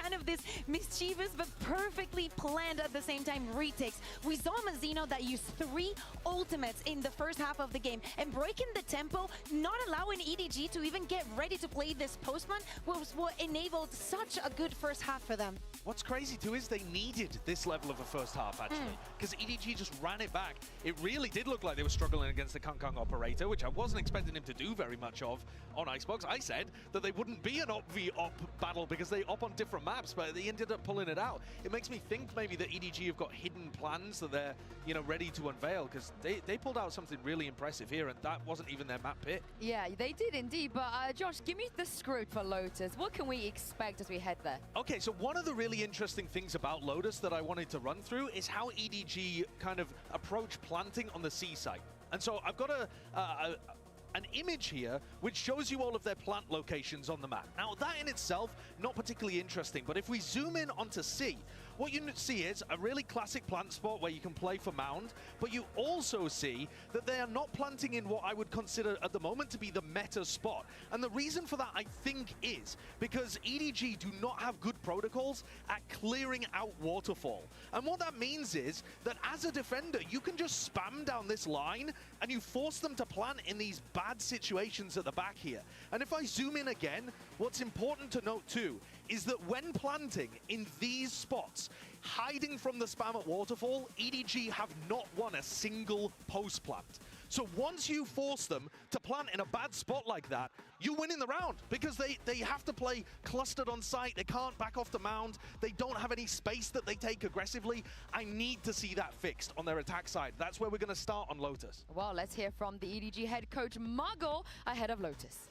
mischievous but perfectly planned at the same time retakes. We saw Mazino that used 3 ultimates in the first half of the game, and breaking the tempo, not allowing EDG to even get ready to play this postman was what enabled such a good first half for them. What's crazy too is they needed this level of a first half actually, because EDG just ran it back. It really did look like they were struggling against the Kangkang operator, which I wasn't expecting him to do very much of on Icebox. I said that they wouldn't be an op v op battle because they op on different maps, but they ended up pulling it out. It makes me think maybe that EDG have got hidden plans that they're, you know, ready to unveil, because they pulled out something really impressive here, and that wasn't even their map pick. Yeah, they did indeed, but Josh, give me the script for Lotus. What can we expect as we head there? Okay, so one of the really interesting things about Lotus that I wanted to run through is how EDG kind of approach planting on the C site. And so I've got an image here which shows you all of their plant locations on the map. Now that in itself, not particularly interesting, but if we zoom in onto C, what you see is a really classic plant spot where you can play for mound, but you also see that they are not planting in what I would consider at the moment to be the meta spot. And the reason for that, I think, is because EDG do not have good protocols at clearing out waterfall. And what that means is that as a defender, you can just spam down this line and you force them to plant in these bad situations at the back here. And if I zoom in again, what's important to note too is that when planting in these spots, hiding from the spam at waterfall, EDG have not won a single post plant. So once you force them to plant in a bad spot like that, you win in the round because they have to play clustered on site. They can't back off the mound. They don't have any space that they take aggressively. I need to see that fixed on their attack side. That's where we're going to start on Lotus. Well, let's hear from the EDG head coach Muggle ahead of Lotus.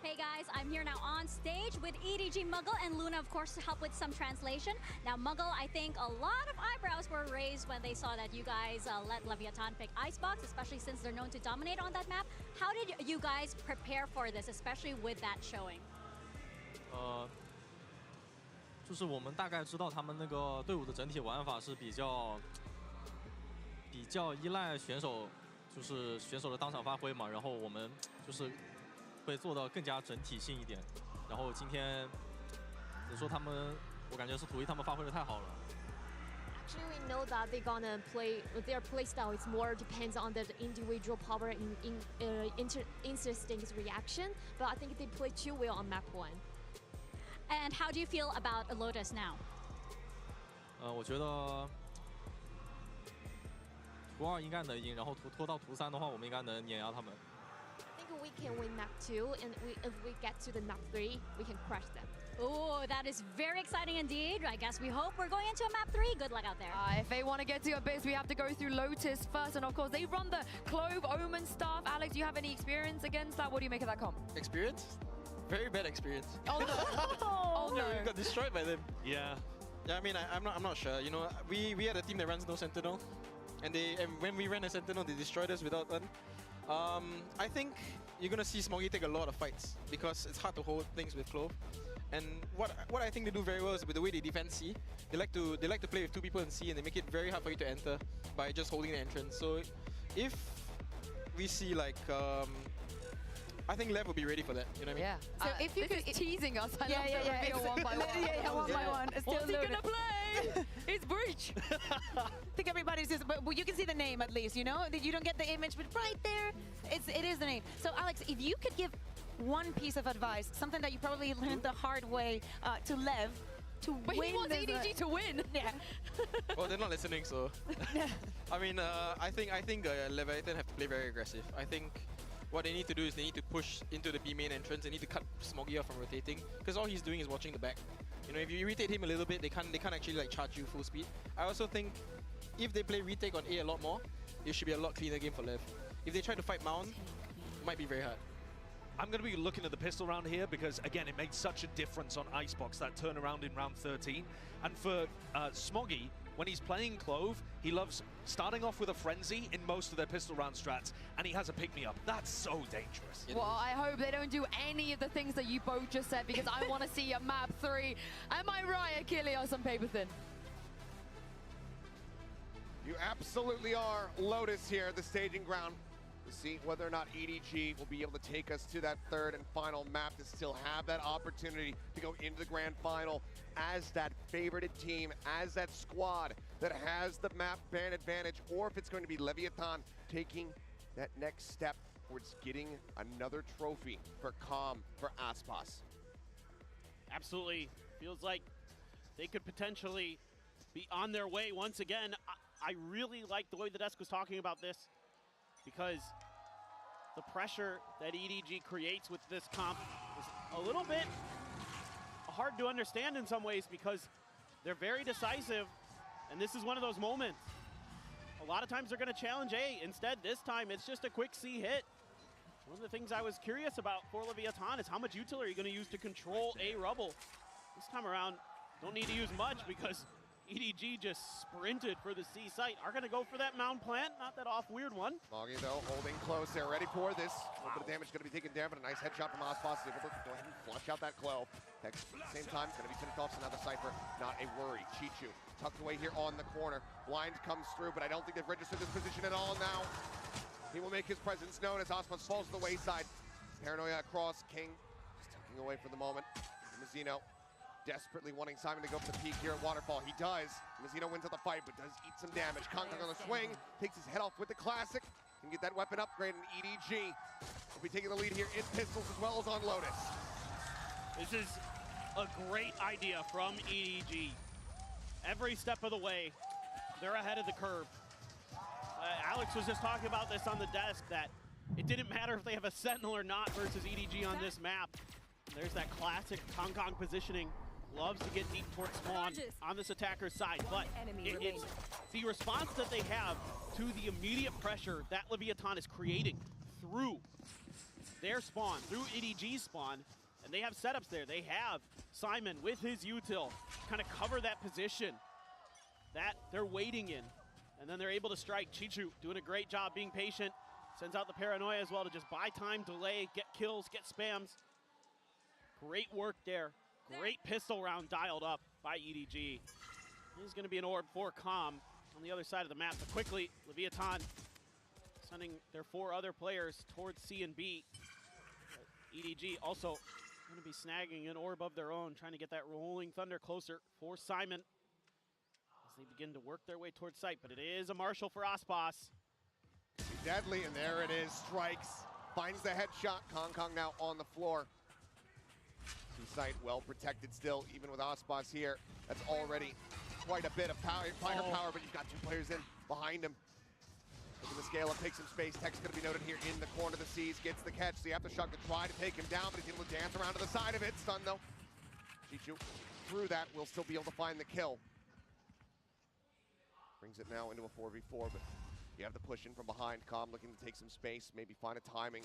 Hey guys, I'm here now on stage with EDG Muggle and Luna, of course, to help with some translation. Now, Muggle, I think a lot of eyebrows were raised when they saw that you guys let Leviathan pick Icebox, especially since they're known to dominate on that map. How did you guys prepare for this, especially with that showing? 就是我们大概知道他们那个队伍的整体玩法是比较依赖选手，就是选手的当场发挥嘛，然后我们就是会做到更加整体性一点。然后今天你说他们，我感觉是图一他们发挥的太好了。 Actually, we know that they're gonna play their play style. It's more depends on the individual power in intersects reaction. But I think they play too well on map 1. And how do you feel about Lotus now? 我觉得图2应该能赢，然后拖到图3的话，我们应该能碾压他们。 I think we can win map 2, and if we get to the map 3, we can crush them. Oh, that is very exciting indeed. I guess we hope we're going into a map 3. Good luck out there. If they want to get to Abyss, we have to go through Lotus first. And of course, they run the Clove Omen stuff. Alex, do you have any experience against that? What do you make of that comp? Experience? Very bad experience. Oh no! Oh no! We got destroyed by them. Yeah. Yeah, I mean, I'm not sure. You know, we had a team that runs no Sentinel, and when we ran a Sentinel, they destroyed us without one. I think you're gonna see Smoggy take a lot of fights because it's hard to hold things with Clove. And what I think they do very well is with the way they defend C. They like to play with 2 people in C, and they make it very hard for you to enter by just holding the entrance. So if we see like I think LEV will be ready for that. You know what I mean? Yeah. So if you could teasing us, I love the reveal 1 by 1. Yeah, 1 by 1. What's he gonna play? It's Breach. I think everybody's just, but you can see the name at least, you know? You don't get the image, but right there, it is the name. So Alex, if you could give one piece of advice, something that you probably learned the hard way to LEV, to win. But he wants EDG to win. Yeah. Well, they're not listening, so. I mean, I think Leviathan have to play very aggressive. I think what they need to do is they need to push into the B main entrance. They need to cut Smoggy off from rotating, because all he's doing is watching the back. You know, if you irritate him a little bit, they can't actually like charge you full speed. I also think if they play retake on A a lot more, it should be a lot cleaner game for LEV. If they try to fight Mound, it might be very hard. I'm going to be looking at the pistol round here because, again, it made such a difference on Icebox, that turnaround in round 13. And for Smoggy, when he's playing Clove, he loves starting off with a Frenzy in most of their pistol round strats, and he has a pick-me-up. That's so dangerous. Well, I hope they don't do any of the things that you both just said, because I want to see a map 3. Am I right, Achilles, on paper thin? You absolutely are. Lotus here, the staging ground, to see whether or not EDG will be able to take us to that 3rd and final map, to still have that opportunity to go into the grand final as that favorited team, as that squad that has the map ban advantage, or if it's going to be Leviathan taking that next step towards getting another trophy for COM, for Aspas. Absolutely. Feels like they could potentially be on their way once again. I really like the way the desk was talking about this, because the pressure that EDG creates with this comp is a little bit hard to understand in some ways, because they're very decisive, and this is one of those moments. A lot of times they're going to challenge A. Instead, this time it's just a quick C hit. One of the things I was curious about for Leviathan is how much util are you going to use to control A rubble. This time around, don't need to use much, because EDG just sprinted for the C site. Are gonna go for that mound plant. Not that off weird one. Smoggy though, holding close there, ready for this. A little bit of damage gonna be taken down, but a nice headshot from Aspas. Able to go ahead and flush out that Clo. At the same time, it's gonna be finished off another Cypher. Not a worry. Chichu tucked away here on the corner. Blind comes through, but I don't think they've registered this position at all now. He will make his presence known as Aspas falls to the wayside. Paranoia across, King just tucking away for the moment. Mazzino desperately wanting Simon to go for the peak here at Waterfall. He does. Mazzino wins at the fight, but does eat some damage. Kangkang on the swing, takes his head off with the classic. Can get that weapon upgrade, and EDG will be taking the lead here in pistols as well as on Lotus. This is a great idea from EDG. Every step of the way, they're ahead of the curve. Alex was just talking about this on the desk, that it didn't matter if they have a Sentinel or not versus EDG on this map. There's that classic Kangkang positioning. Loves to get deep towards spawn on this attacker's side, but it's the response that they have to the immediate pressure that Leviathan is creating through their spawn, through EDG's spawn, and they have setups there. They have Simon with his util kind of cover that position that they're waiting in, and then they're able to strike. Chichu doing a great job being patient, sends out the Paranoia as well to just buy time, delay, get kills, get spams. Great work there. Great pistol round dialed up by EDG. This is going to be an orb for Calm on the other side of the map. But quickly, Leviathan sending their 4 other players towards C and B. EDG also going to be snagging an orb of their own, trying to get that Rolling Thunder closer for Simon as they begin to work their way towards site. But it is a Marshall for Aspas. Deadly, and there it is. Strikes. Finds the headshot. Kangkang now on the floor. Site well protected still, even with Aspas here. That's already quite a bit of firepower, but you've got 2 players in behind him. Looking to scale up, take some space. Tech's going to be noted here in the corner of the Seas. Gets the catch. The aftershock to try to take him down, but he's able to dance around to the side of it. Stun though. Chichu through that will still be able to find the kill. Brings it now into a 4v4, but you have the push in from behind. Calm looking to take some space, maybe find a timing.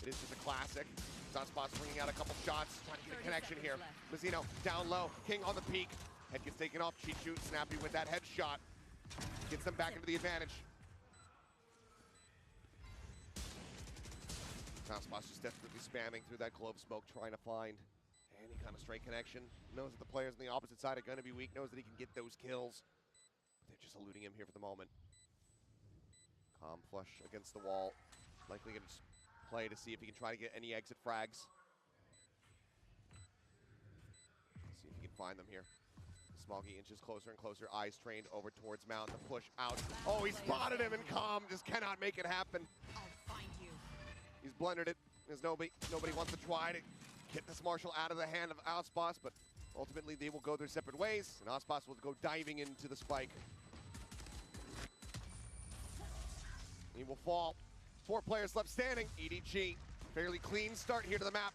It is just a classic. Aspas bringing out a couple shots, trying to get a connection here. Mazzino down low, King on the peak. Head gets taken off, Chichu snappy with that headshot. Gets them back into the advantage. Aspas just desperately spamming through that glove smoke, trying to find any kind of straight connection. Knows that the players on the opposite side are going to be weak, knows that he can get those kills. But they're just eluding him here for the moment. Calm flush against the wall. Likely going to play to see if he can try to get any exit frags. See if he can find them here. Smoggy inches closer and closer, eyes trained over towards Mound. The push out. Oh, he spotted him, and Calm just cannot make it happen. He's blundered it, as nobody wants to try to get this Marshall out of the hand of Aspas, but ultimately they will go their separate ways, and Aspas will go diving into the spike. He will fall. 4 players left standing. EDG, fairly clean start here to the map.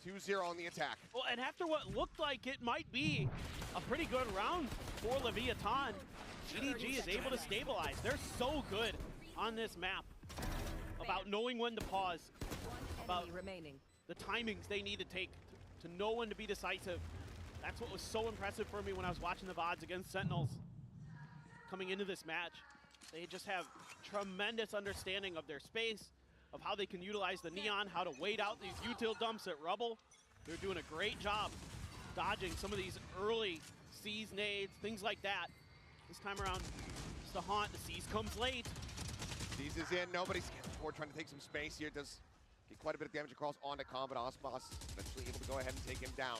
2-0 on the attack. Well, and after what looked like it might be a pretty good round for Leviathan, EDG is able to stabilize. They're so good on this map about knowing when to pause, about the timings they need to take to know when to be decisive. That's what was so impressive for me when I was watching the VODs against Sentinels coming into this match. They just have tremendous understanding of their space, of how they can utilize the Neon, how to wait out these util dumps at Rubble. They're doing a great job dodging some of these early Seas nades, things like that. This time around, it's the haunt. The Seas comes late. Seas is in, nobody's forward, trying to take some space here. Does get quite a bit of damage across onto Calm, but Aspas eventually able to go ahead and take him down.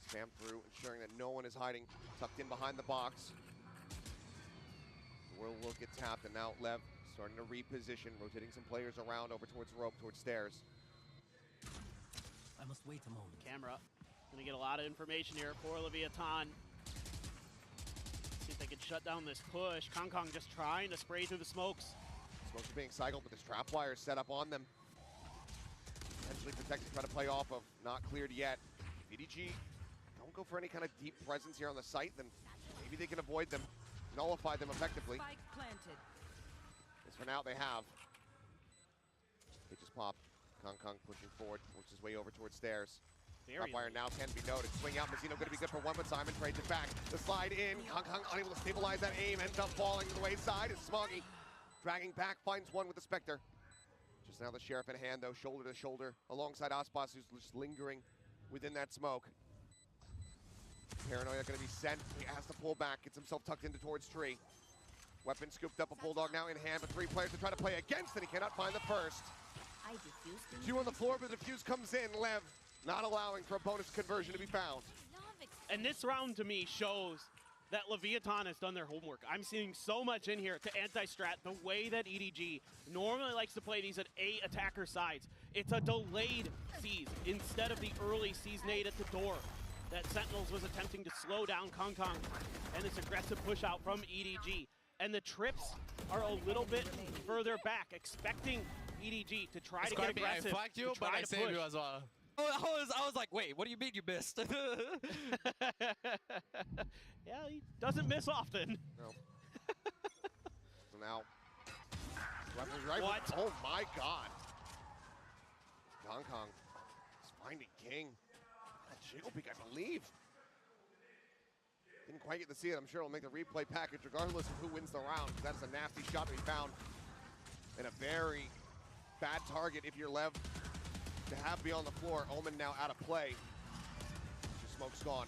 Spam through, ensuring that no one is hiding, tucked in behind the box. The world will get tapped, and now LEV starting to reposition, rotating some players around over towards the rope, towards stairs. I must wait a moment. Camera gonna get a lot of information here for Leviathan. See if they can shut down this push. Kangkang just trying to spray through the smokes. Smokes are being cycled, but this trap wire is set up on them. Potentially protected, try to play off of, not cleared yet. EDG don't go for any kind of deep presence here on the site, then maybe they can avoid them, nullify them effectively. Spike planted. As for now, they have. They just popped. Kangkang pushing forward, works his way over towards stairs. Very Wire now can be noted. Swing out, Mazzino going to be good for one, but Simon trades it back. The slide in, Kangkang unable to stabilize that aim, ends up falling to the wayside. It's Smoggy dragging back, finds one with the Spectre. Just now the Sheriff in hand though, shoulder to shoulder, alongside Aspas, who's just lingering within that smoke. Paranoia going to be sent, he has to pull back, gets himself tucked into towards tree. Weapon scooped up, a Bulldog now in hand, but 3 players to try to play against, and he cannot find the first. 2 on the floor, but the defuse comes in. Lev not allowing for a bonus conversion to be found. And this round to me shows that Leviathan has done their homework. I'm seeing so much in here to anti-strat, the way that EDG normally likes to play these at A attacker sides. It's a delayed seize instead of the early seize nade at the door that Sentinels was attempting to slow down Kangkang, and this aggressive push out from EDG. And the trips are a little bit further back, expecting EDG to try to get aggressive. I flagged you, but I saved you as well. I was like, wait, what do you mean you missed? Yeah, he doesn't miss often. No. So now, weapons right. What? Oh my God. Kangkang is finding King. A jiggle peek, I believe. Didn't quite get to see it. I'm sure it'll make the replay package regardless of who wins the round. That's a nasty shot to be found. And a very bad target if you're Lev to have be on the floor. Omen now out of play. Just smoke's gone.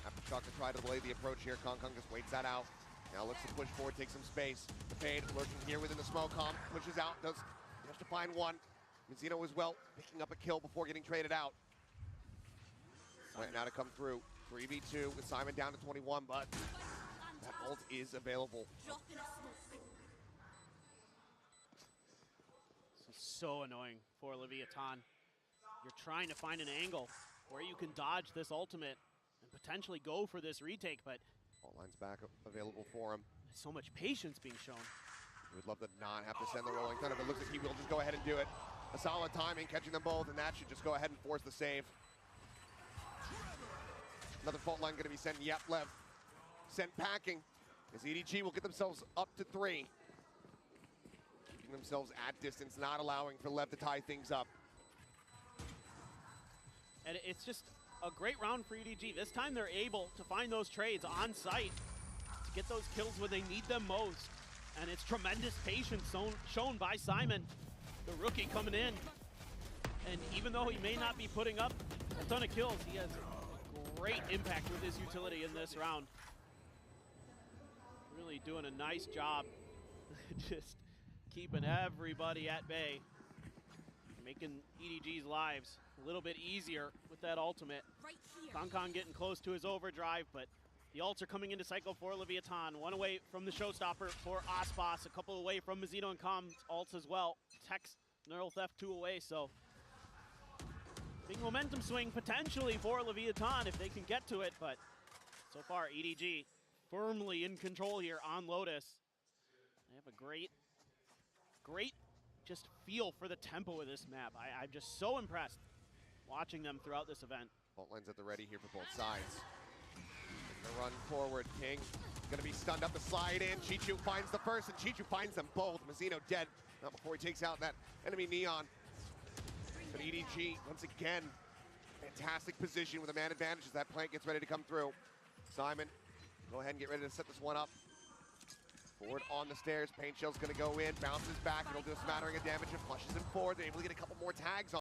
After Chuck to try to delay the approach here, Kangkang just waits that out. Now looks to push forward, take some space. The fade lurking here within the smoke. Pushes out, does have to find one. Mazzino as well, picking up a kill before getting traded out. Right now to come through. 3v2 with Simon down to 21, but that ult is available. This is so annoying for Leviathan. You're trying to find an angle where you can dodge this ultimate and potentially go for this retake, but all lines back available for him. There's so much patience being shown. He would love to not have to send the rolling thunder, but looks like he will just go ahead and do it. A solid timing, catching them both, and that should just go ahead and force the save. Another fault line going to be sent. Yep, Lev sent packing as EDG will get themselves up to 3. Keeping themselves at distance, not allowing for Lev to tie things up. And it's just a great round for EDG. This time they're able to find those trades on site to get those kills when they need them most. And it's tremendous patience shown by Simon, the rookie coming in. And even though he may not be putting up a ton of kills, he has great impact with his utility in this round. Really doing a nice job just keeping everybody at bay, making EDG's lives a little bit easier with that ultimate. Kangkang getting close to his overdrive, but the ults are coming into cycle for Leviathan. 1 away from the showstopper for Aspas, a couple away from Mazzino and Com's ults as well. Tex, Neural Theft 2 away, so big momentum swing potentially for Leviathan if they can get to it, but so far EDG firmly in control here on Lotus. They have a great just feel for the tempo of this map. I'm just so impressed watching them throughout this event. Fault lines at the ready here for both sides. The run forward, King gonna be stunned up the slide in. Chichu finds the first, and Chichu finds them both. Mazzino dead, not before he takes out that enemy Neon. But EDG, once again, fantastic position with a man advantage as that plant gets ready to come through. Simon, go ahead and get ready to set this one up. Forward on the stairs, Paint Shell's gonna go in, bounces back, it'll do a smattering of damage and flushes him forward. They're able to get a couple more tags on.